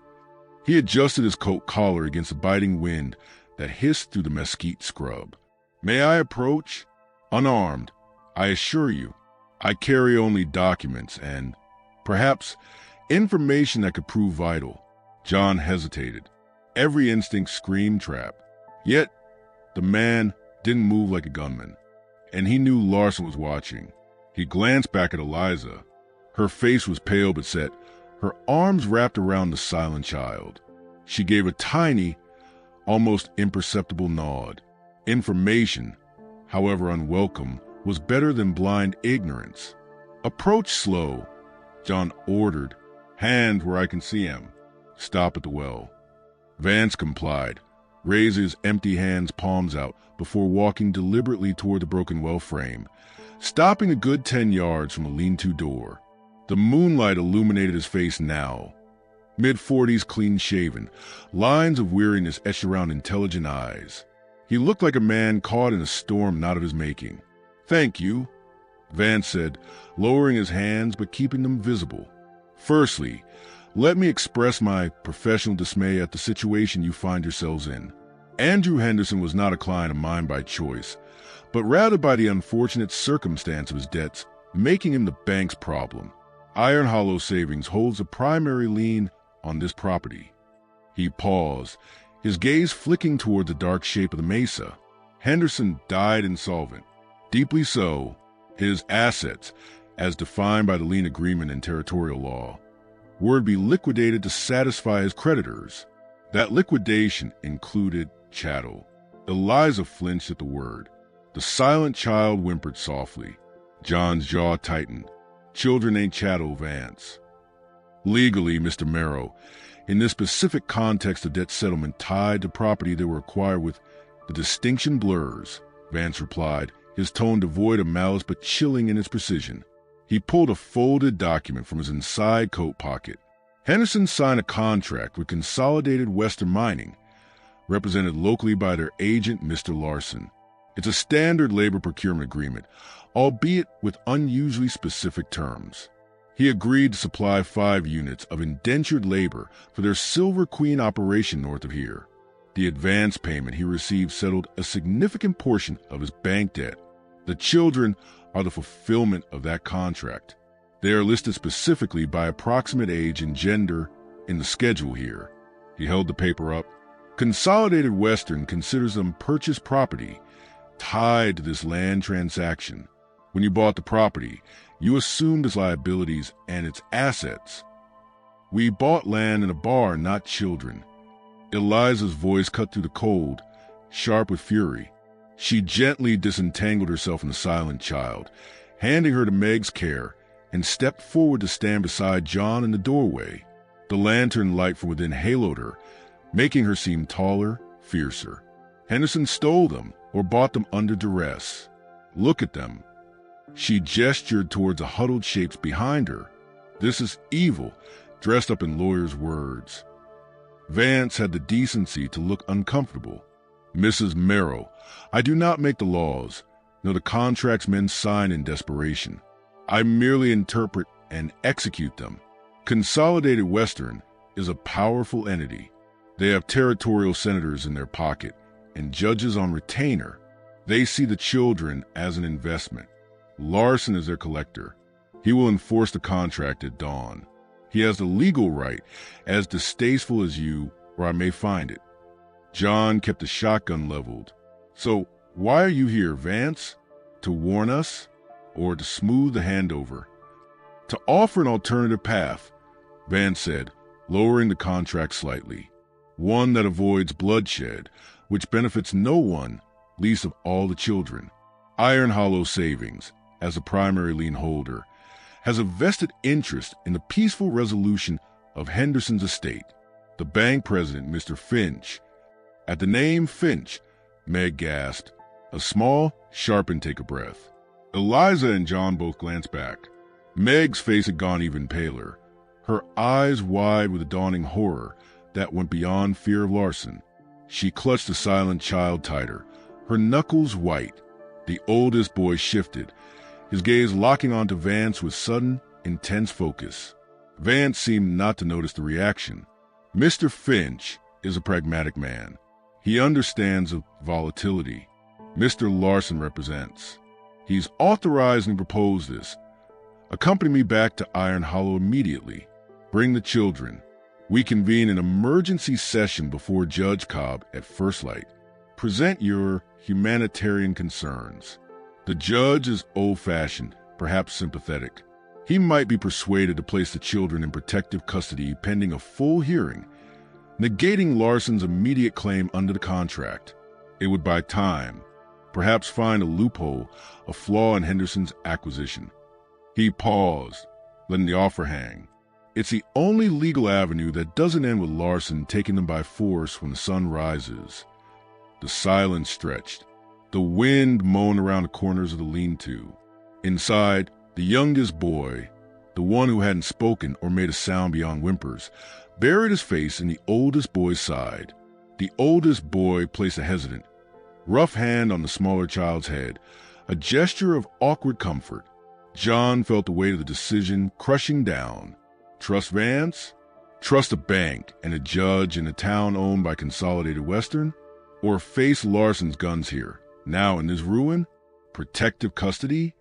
He adjusted his coat collar against the biting wind that hissed through the mesquite scrub. "May I approach?" "Unarmed, I assure you. I carry only documents and, perhaps, information that could prove vital." John hesitated. Every instinct screamed trap. Yet, the man didn't move like a gunman, and he knew Larson was watching. He glanced back at Eliza. Her face was pale but set, her arms wrapped around the silent child. She gave a tiny, almost imperceptible nod. Information, however unwelcome, was better than blind ignorance. "Approach slow," John ordered. "Hand where I can see him. Stop at the well." Vance complied, raised his empty hands, palms out, before walking deliberately toward the broken well frame, stopping a good 10 yards from a lean-to door. The moonlight illuminated his face now. Mid-40s, clean-shaven, lines of weariness etched around intelligent eyes. He looked like a man caught in a storm not of his making. "Thank you," Vance said, lowering his hands but keeping them visible. "Firstly, let me express my professional dismay at the situation you find yourselves in. Andrew Henderson was not a client of mine by choice, but rather by the unfortunate circumstance of his debts, making him the bank's problem. Iron Hollow Savings holds a primary lien on this property." He paused, his gaze flicking toward the dark shape of the mesa. Henderson died insolvent. Deeply so, his assets, as defined by the lien agreement and territorial law, were to be liquidated to satisfy his creditors. That liquidation included chattel. Eliza flinched at the word. The silent child whimpered softly. John's jaw tightened. "Children ain't chattel, Vance." "Legally, Mr. Marrow, in this specific context of debt settlement tied to property they were acquired with, the distinction blurs," Vance replied, his tone devoid of malice but chilling in its precision. He pulled a folded document from his inside coat pocket. Henderson signed a contract with Consolidated Western Mining, represented locally by their agent, Mr. Larson. It's a standard labor procurement agreement, albeit with unusually specific terms. He agreed to supply 5 units of indentured labor for their Silver Queen operation north of here. The advance payment he received settled a significant portion of his bank debt. The children are the fulfillment of that contract. They are listed specifically by approximate age and gender in the schedule here. He held the paper up. Consolidated Western considers them purchased property tied to this land transaction. When you bought the property, you assumed its liabilities and its assets. We bought land in a bar, not children. Eliza's voice cut through the cold, sharp with fury. She gently disentangled herself from the silent child, handing her to Meg's care, and stepped forward to stand beside John in the doorway. The lantern light from within haloed her, making her seem taller, fiercer. Henderson stole them or bought them under duress. "Look at them." She gestured towards the huddled shapes behind her. "This is evil, dressed up in lawyers' words." Vance had the decency to look uncomfortable. "Mrs. Marrow, I do not make the laws, nor the contracts men sign in desperation. I merely interpret and execute them. Consolidated Western is a powerful entity. They have territorial senators in their pocket and judges on retainer. They see the children as an investment. Larson is their collector. He will enforce the contract at dawn. He has the legal right, as distasteful as you or I may find it." John kept the shotgun leveled. "So why are you here, Vance? To warn us? Or to smooth the handover?" "To offer an alternative path," Vance said, lowering the contract slightly. "One that avoids bloodshed, which benefits no one, least of all the children. Iron Hollow Savings, as a primary lien holder, has a vested interest in the peaceful resolution of Henderson's estate. The bank president, Mr. Finch." At the name Finch, Meg gasped. A small, sharp intake of breath. Eliza and John both glanced back. Meg's face had gone even paler, her eyes wide with a dawning horror that went beyond fear of Larson. She clutched the silent child tighter, her knuckles white. The oldest boy shifted, his gaze locking onto Vance with sudden, intense focus. Vance seemed not to notice the reaction. Mr. Finch is a pragmatic man. He understands of volatility. Mr. Larson represents. He's authorized and proposed this. Accompany me back to Iron Hollow immediately. Bring the children. We convene an emergency session before Judge Cobb at first light. Present your humanitarian concerns. The judge is old-fashioned, perhaps sympathetic. He might be persuaded to place the children in protective custody pending a full hearing, negating Larson's immediate claim under the contract. It would buy time, perhaps find a loophole, a flaw in Henderson's acquisition. He paused, letting the offer hang. It's the only legal avenue that doesn't end with Larson taking them by force when the sun rises. The silence stretched. The wind moaned around the corners of the lean-to. Inside, the youngest boy, the one who hadn't spoken or made a sound beyond whimpers, buried his face in the oldest boy's side. The oldest boy placed a hesitant, rough hand on the smaller child's head, a gesture of awkward comfort. John felt the weight of the decision crushing down. Trust Vance? Trust a bank and a judge in a town owned by Consolidated Western? Or face Larson's guns here, now in this ruin? Protective custody?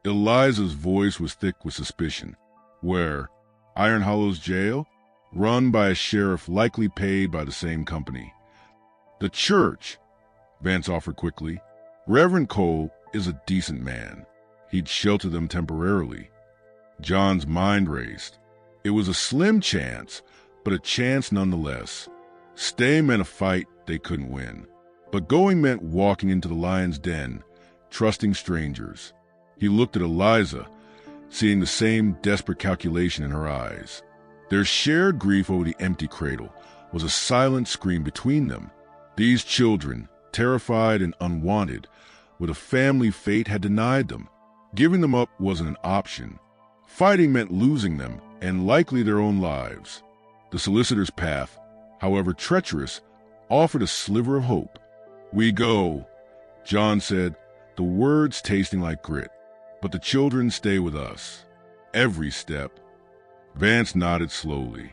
Eliza's voice was thick with suspicion. Where? Iron Hollow's jail? Run by a sheriff likely paid by the same company. The church, Vance offered quickly. Reverend Cole is a decent man. He'd shelter them temporarily. John's mind raced. It was a slim chance, but a chance nonetheless. Staying meant a fight they couldn't win. But going meant walking into the lion's den, trusting strangers. He looked at Eliza, seeing the same desperate calculation in her eyes. Their shared grief over the empty cradle was a silent scream between them. These children, terrified and unwanted, with a family fate had denied them. Giving them up wasn't an option. Fighting meant losing them, and likely their own lives. The solicitor's path, however treacherous, offered a sliver of hope. "We go," John said, the words tasting like grit. "But the children stay with us. Every step." Vance nodded slowly.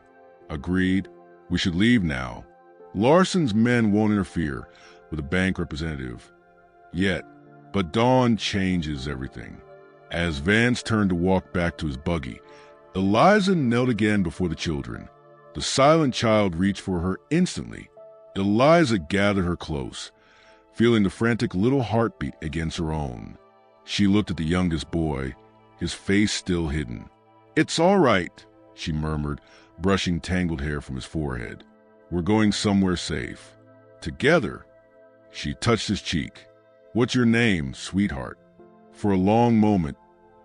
"Agreed. We should leave now. Larson's men won't interfere with a bank representative. Yet. But dawn changes everything." As Vance turned to walk back to his buggy, Eliza knelt again before the children. The silent child reached for her instantly. Eliza gathered her close, feeling the frantic little heartbeat against her own. She looked at the youngest boy, his face still hidden. "It's all right," she murmured, brushing tangled hair from his forehead. "We're going somewhere safe. Together." She touched his cheek. "What's your name, sweetheart?" For a long moment,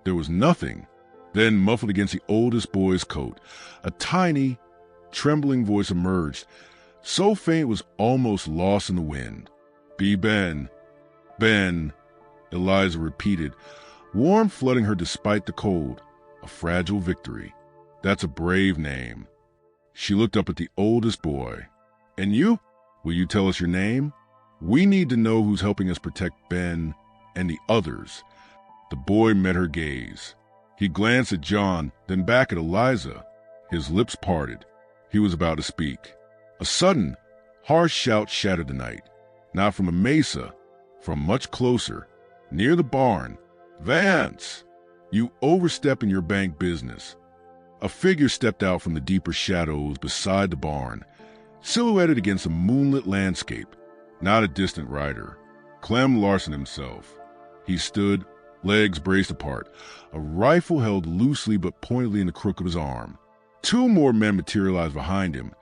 there was nothing. Then, muffled against the oldest boy's coat, a tiny, trembling voice emerged, so faint it was almost lost in the wind. "Be Ben." "Ben," Eliza repeated, warmth flooding her despite the cold. A fragile victory. "That's a brave name." She looked up at the oldest boy. "And you? Will you tell us your name? We need to know who's helping us protect Ben and the others." The boy met her gaze. He glanced at John, then back at Eliza. His lips parted. He was about to speak. A sudden, harsh shout shattered the night. Not from a mesa, from much closer, near the barn. "Vance! You overstep in your bank business." A figure stepped out from the deeper shadows beside the barn, silhouetted against a moonlit landscape. Not a distant rider. Clem Larson himself. He stood, legs braced apart, a rifle held loosely but pointedly in the crook of his arm. Two more men materialized behind him,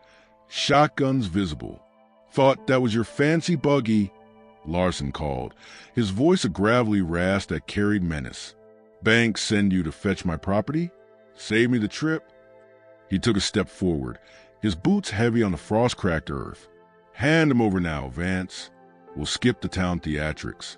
shotguns visible. "Thought that was your fancy buggy," Larson called, his voice a gravelly rasp that carried menace. "Bank send you to fetch my property? Save me the trip?" He took a step forward, his boots heavy on the frost-cracked earth. "Hand him over now, Vance. We'll skip the town theatrics."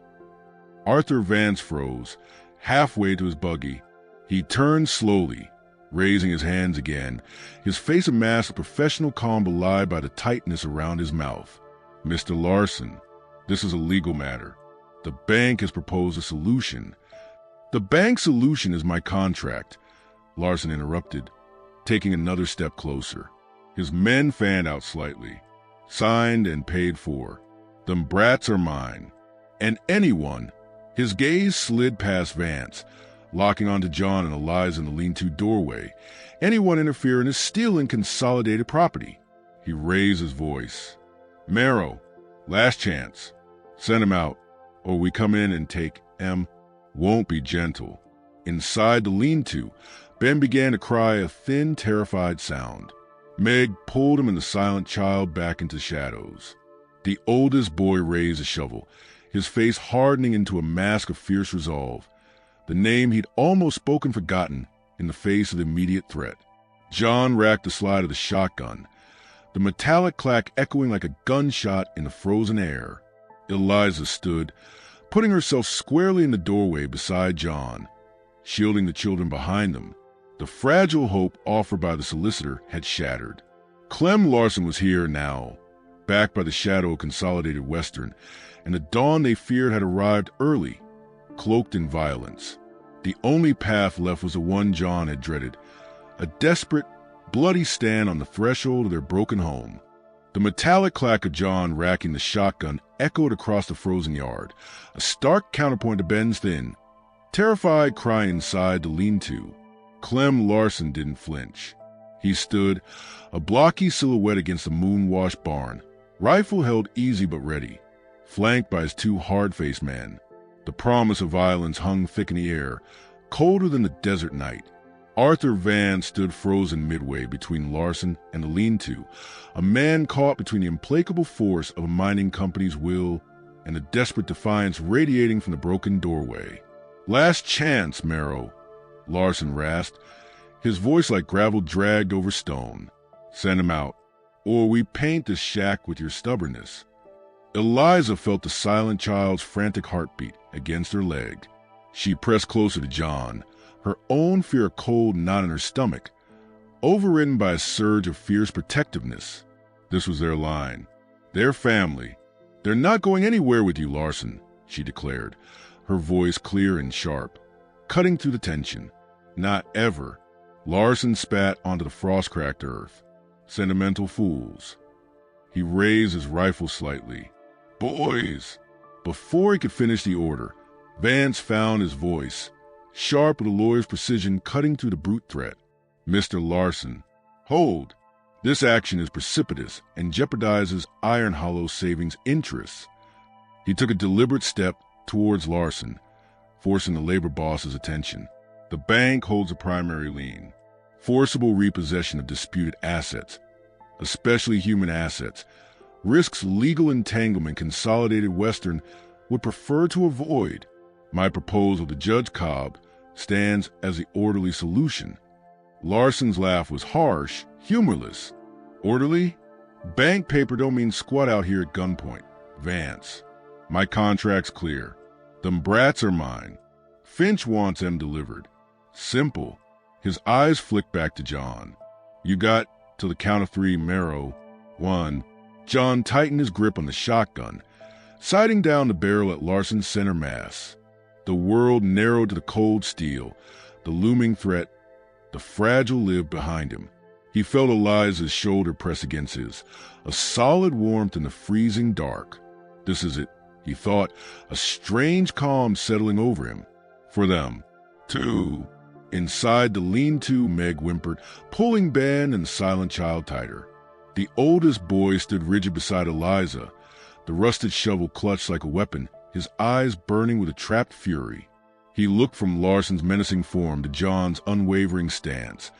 Arthur Vance froze, halfway to his buggy. He turned slowly, raising his hands again, his face a mask of professional calm belied by the tightness around his mouth. "Mr. Larson, this is a legal matter. The bank has proposed a solution." "The bank's solution is my contract," Larson interrupted, taking another step closer. His men fanned out slightly. "Signed and paid for. Them brats are mine. And anyone—" His gaze slid past Vance, locking onto John and Eliza in the lean-to doorway. "Anyone interfering is stealing Consolidated property." He raised his voice. "Marrow, last chance. Send him out, or we come in and take M." "Won't be gentle." Inside the lean-to, Ben began to cry a thin, terrified sound. Meg pulled him and the silent child back into shadows. The oldest boy raised a shovel, his face hardening into a mask of fierce resolve, the name he'd almost spoken forgotten in the face of the immediate threat. John racked the slide of the shotgun, the metallic clack echoing like a gunshot in the frozen air. Eliza stood, putting herself squarely in the doorway beside John, shielding the children behind them. The fragile hope offered by the solicitor had shattered. Clem Larson was here now, backed by the shadow of Consolidated Western, and the dawn they feared had arrived early, cloaked in violence. The only path left was the one John had dreaded, a desperate, bloody stand on the threshold of their broken home. The metallic clack of John racking the shotgun echoed across the frozen yard, a stark counterpoint to Ben's thin, terrified cry inside the lean-to. Clem Larson didn't flinch. He stood, a blocky silhouette against the moon-washed barn, rifle held easy but ready, flanked by his two hard-faced men. The promise of violence hung thick in the air, colder than the desert night. Arthur Vance stood frozen midway between Larson and the lean-to, a man caught between the implacable force of a mining company's will and the desperate defiance radiating from the broken doorway. "Last chance, Marrow," Larson rasped, his voice like gravel dragged over stone. "Send him out, or we paint this shack with your stubbornness." Eliza felt the silent child's frantic heartbeat against her leg. She pressed closer to John, her own fear of cold knot in her stomach, overridden by a surge of fierce protectiveness. This was their line, their family. "They're not going anywhere with you, Larson," she declared, her voice clear and sharp, cutting through the tension. "Not ever." Larson spat onto the frost-cracked earth. "Sentimental fools." He raised his rifle slightly. "Boys!" Before he could finish the order, Vance found his voice, sharp with a lawyer's precision cutting through the brute threat. "Mr. Larson, hold. This action is precipitous and jeopardizes Iron Hollow Savings' interests." He took a deliberate step towards Larson, forcing the labor boss's attention. "The bank holds a primary lien. Forcible repossession of disputed assets, especially human assets, risks legal entanglement Consolidated Western would prefer to avoid. My proposal to Judge Cobb stands as the orderly solution." Larson's laugh was harsh, humorless. "Orderly? Bank paper don't mean squat out here at gunpoint, Vance. My contract's clear. Them brats are mine. Finch wants them delivered. Simple." His eyes flicked back to John. "You got till the count of 3, Marrow. 1. John tightened his grip on the shotgun, sighting down the barrel at Larson's center mass. The world narrowed to the cold steel, the looming threat, the fragile live behind him. He felt Eliza's shoulder press against his, a solid warmth in the freezing dark. This is it, he thought, a strange calm settling over him. For them. 2. Inside the lean-to, Meg whimpered, pulling Ben and the silent child tighter. The oldest boy stood rigid beside Eliza, the rusted shovel clutched like a weapon, his eyes burning with a trapped fury. He looked from Larson's menacing form to John's unwavering stance,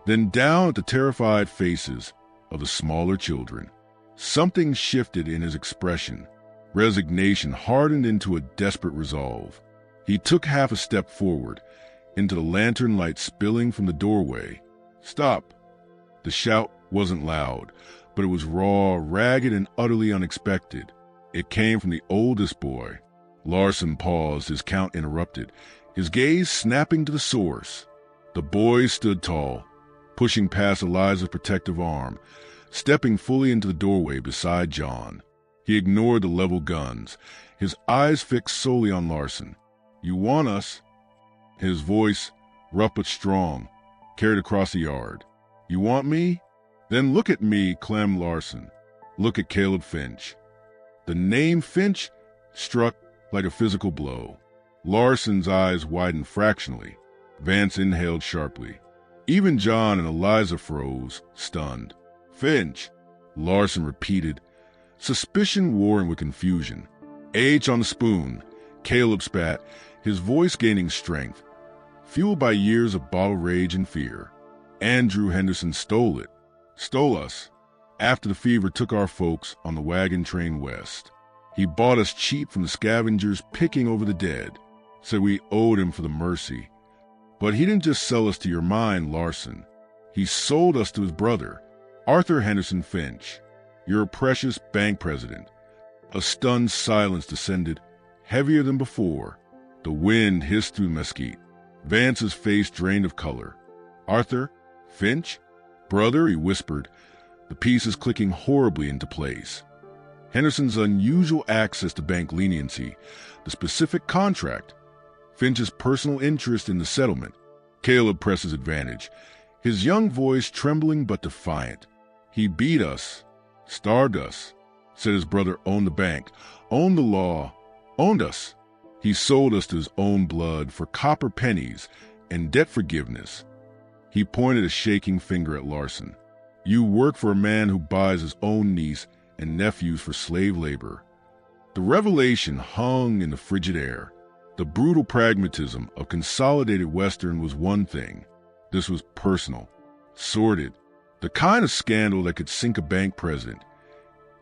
then down at the terrified faces of the smaller children. Something shifted in his expression. Resignation hardened into a desperate resolve. He took half a step forward, into the lantern light spilling from the doorway. "Stop!" The shout wasn't loud, but it was raw, ragged, and utterly unexpected. It came from the oldest boy. Larson paused, his count interrupted, his gaze snapping to the source. The boy stood tall, pushing past Eliza's protective arm, stepping fully into the doorway beside John. He ignored the level guns, his eyes fixed solely on Larson. "You want us?" His voice, rough but strong, carried across the yard. "You want me? Then look at me, Clem Larson. Look at Caleb Finch." The name Finch struck like a physical blow. Larson's eyes widened fractionally. Vance inhaled sharply. Even John and Eliza froze, stunned. "Finch," Larson repeated, suspicion warring with confusion. "H on the spoon," Caleb spat, his voice gaining strength, fueled by years of bottle rage and fear. "Andrew Henderson stole it. Stole us. After the fever took our folks on the wagon train west. He bought us cheap from the scavengers picking over the dead. Said we owed him for the mercy. But he didn't just sell us to your mine, Larson. He sold us to his brother, Arthur Henderson Finch, your precious bank president." A stunned silence descended, heavier than before. The wind hissed through the mesquite. Vance's face drained of color. "Arthur? Finch? Brother?" he whispered, the pieces clicking horribly into place. Henderson's unusual access to bank leniency, the specific contract, Finch's personal interest in the settlement. Caleb presses advantage, his young voice trembling but defiant. He beat us, starved us, said his brother owned the bank, owned the law, owned us. He sold us to his own blood for copper pennies and debt forgiveness. He pointed a shaking finger at Larson. You work for a man who buys his own niece and nephews for slave labor. The revelation hung in the frigid air. The brutal pragmatism of Consolidated Western was one thing. This was personal, sordid, the kind of scandal that could sink a bank president,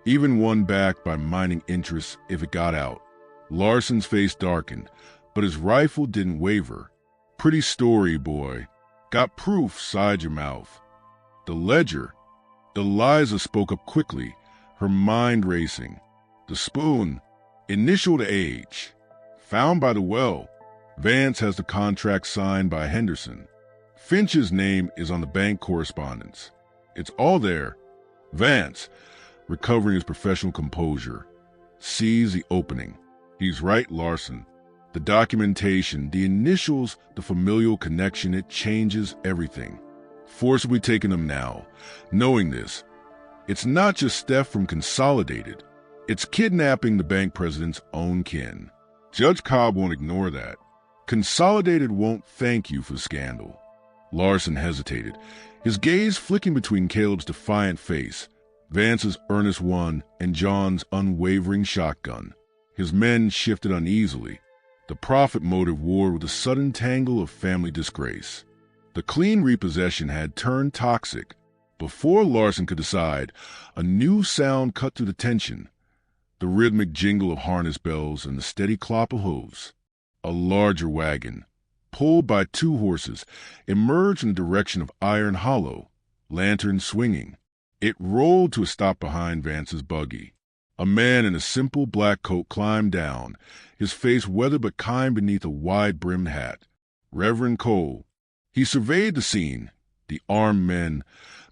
even one backed by mining interests if it got out. Larson's face darkened, but his rifle didn't waver. Pretty story, boy. Got proof, sighed your mouth. The ledger. Eliza spoke up quickly, her mind racing. The spoon, initial to age. Found by the well. Vance has the contract signed by Henderson. Finch's name is on the bank correspondence. It's all there. Vance, recovering his professional composure, sees the opening. He's right, Larson. The documentation, the initials, the familial connection, it changes everything. Forcibly taking them now. Knowing this, it's not just theft from Consolidated. It's kidnapping the bank president's own kin. Judge Cobb won't ignore that. Consolidated won't thank you for the scandal. Larson hesitated, his gaze flicking between Caleb's defiant face, Vance's earnest one, and John's unwavering shotgun. His men shifted uneasily. The profit motive warred with a sudden tangle of family disgrace. The clean repossession had turned toxic. Before Larson could decide, a new sound cut through the tension. The rhythmic jingle of harness bells and the steady clop of hooves. A larger wagon, pulled by two horses, emerged in the direction of Iron Hollow, lantern swinging. It rolled to a stop behind Vance's buggy. A man in a simple black coat climbed down, his face weathered but kind beneath a wide-brimmed hat. Reverend Cole. He surveyed the scene, the armed men,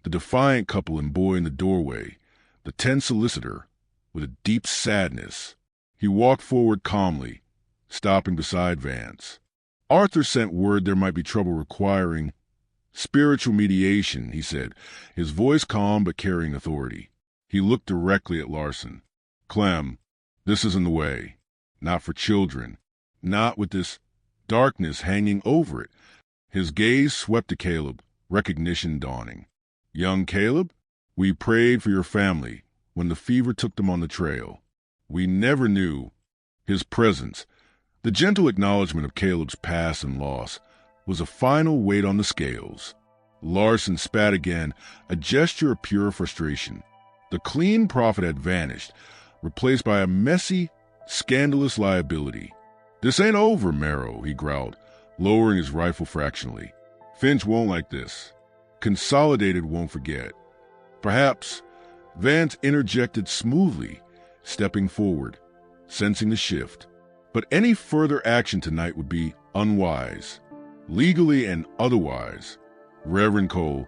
the defiant couple and boy in the doorway, the tense solicitor, with a deep sadness. He walked forward calmly, stopping beside Vance. Arthur sent word there might be trouble requiring spiritual mediation, he said, his voice calm but carrying authority. He looked directly at Larson. Clem, this isn't the way. Not for children. Not with this darkness hanging over it. His gaze swept to Caleb, recognition dawning. Young Caleb, we prayed for your family when the fever took them on the trail. We never knew. His presence, the gentle acknowledgement of Caleb's past and loss, was a final weight on the scales. Larson spat again, a gesture of pure frustration. The clean profit had vanished, replaced by a messy, scandalous liability. This ain't over, Marrow, he growled, lowering his rifle fractionally. Finch won't like this. Consolidated won't forget. Perhaps. Vance interjected smoothly, stepping forward, sensing the shift. But any further action tonight would be unwise, legally and otherwise. Reverend Cole,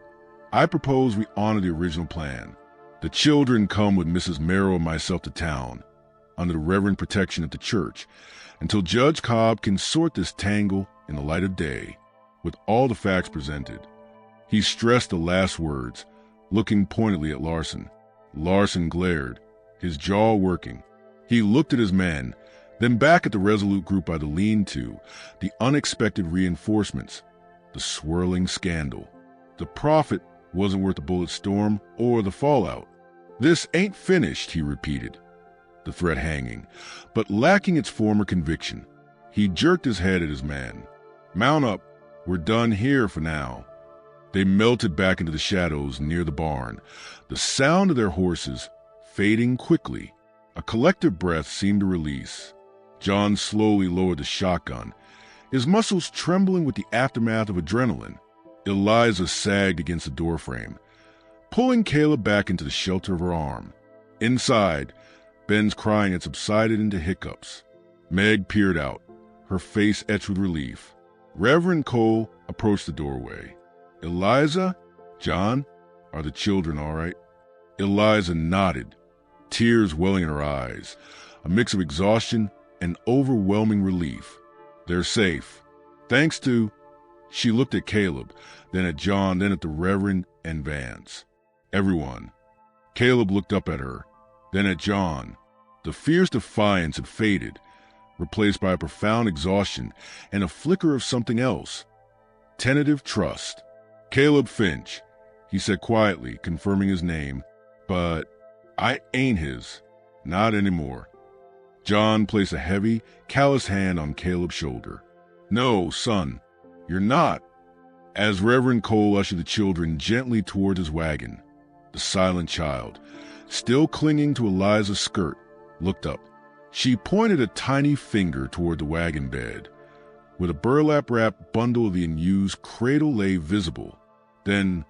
I propose we honor the original plan. The children come with Mrs. Marrow and myself to town, under the reverend protection at the church, until Judge Cobb can sort this tangle in the light of day, with all the facts presented. He stressed the last words, looking pointedly at Larson. Larson glared, his jaw working. He looked at his men, then back at the resolute group by the lean-to, the unexpected reinforcements, the swirling scandal. The profit wasn't worth the bullet storm or the fallout. This ain't finished, he repeated, the threat hanging, but lacking its former conviction. He jerked his head at his man. Mount up, we're done here for now. They melted back into the shadows near the barn, the sound of their horses fading quickly. A collective breath seemed to release. John slowly lowered the shotgun, his muscles trembling with the aftermath of adrenaline. Eliza sagged against the doorframe, pulling Caleb back into the shelter of her arm. Inside, Ben's crying had subsided into hiccups. Meg peered out, her face etched with relief. Reverend Cole approached the doorway. Eliza? John? Are the children all right? Eliza nodded, tears welling in her eyes, a mix of exhaustion and overwhelming relief. They're safe. Thanks to... She looked at Caleb, then at John, then at the Reverend and Vance. Everyone. Caleb looked up at her, then at John. The fierce defiance had faded, replaced by a profound exhaustion and a flicker of something else. Tentative trust. Caleb Finch, he said quietly, confirming his name, but I ain't his. Not anymore. John placed a heavy, callous hand on Caleb's shoulder. No, son, you're not. As Reverend Cole ushered the children gently toward his wagon, the silent child, still clinging to Eliza's skirt, looked up. She pointed a tiny finger toward the wagon bed, where the burlap-wrapped bundle of the unused cradle lay visible. Then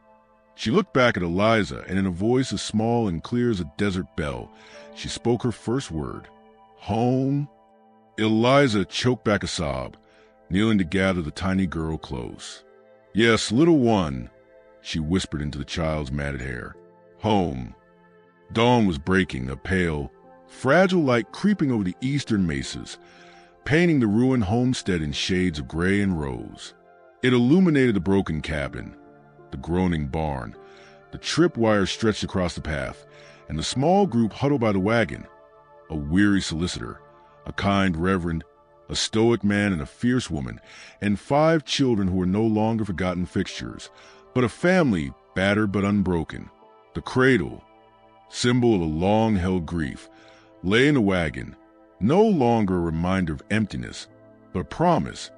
she looked back at Eliza, and in a voice as small and clear as a desert bell, she spoke her first word. Home? Eliza choked back a sob, kneeling to gather the tiny girl close. Yes, little one, she whispered into the child's matted hair. Home. Dawn was breaking, a pale, fragile light creeping over the eastern mesas, painting the ruined homestead in shades of gray and rose. It illuminated the broken cabin, the groaning barn, the tripwire stretched across the path, and the small group huddled by the wagon. A weary solicitor, a kind reverend, a stoic man and a fierce woman, and 5 children who were no longer forgotten fixtures, but a family battered but unbroken. The cradle, symbol of a long-held grief, lay in the wagon, no longer a reminder of emptiness, but a promise,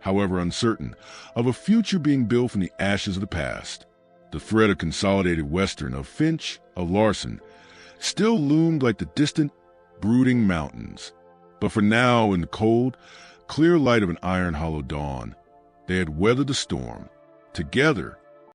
however uncertain, of a future being built from the ashes of the past. The threat of consolidated Western, of Finch, of Larson, still loomed like the distant, brooding mountains. But for now, in the cold, clear light of an iron hollow dawn, they had weathered the storm, together,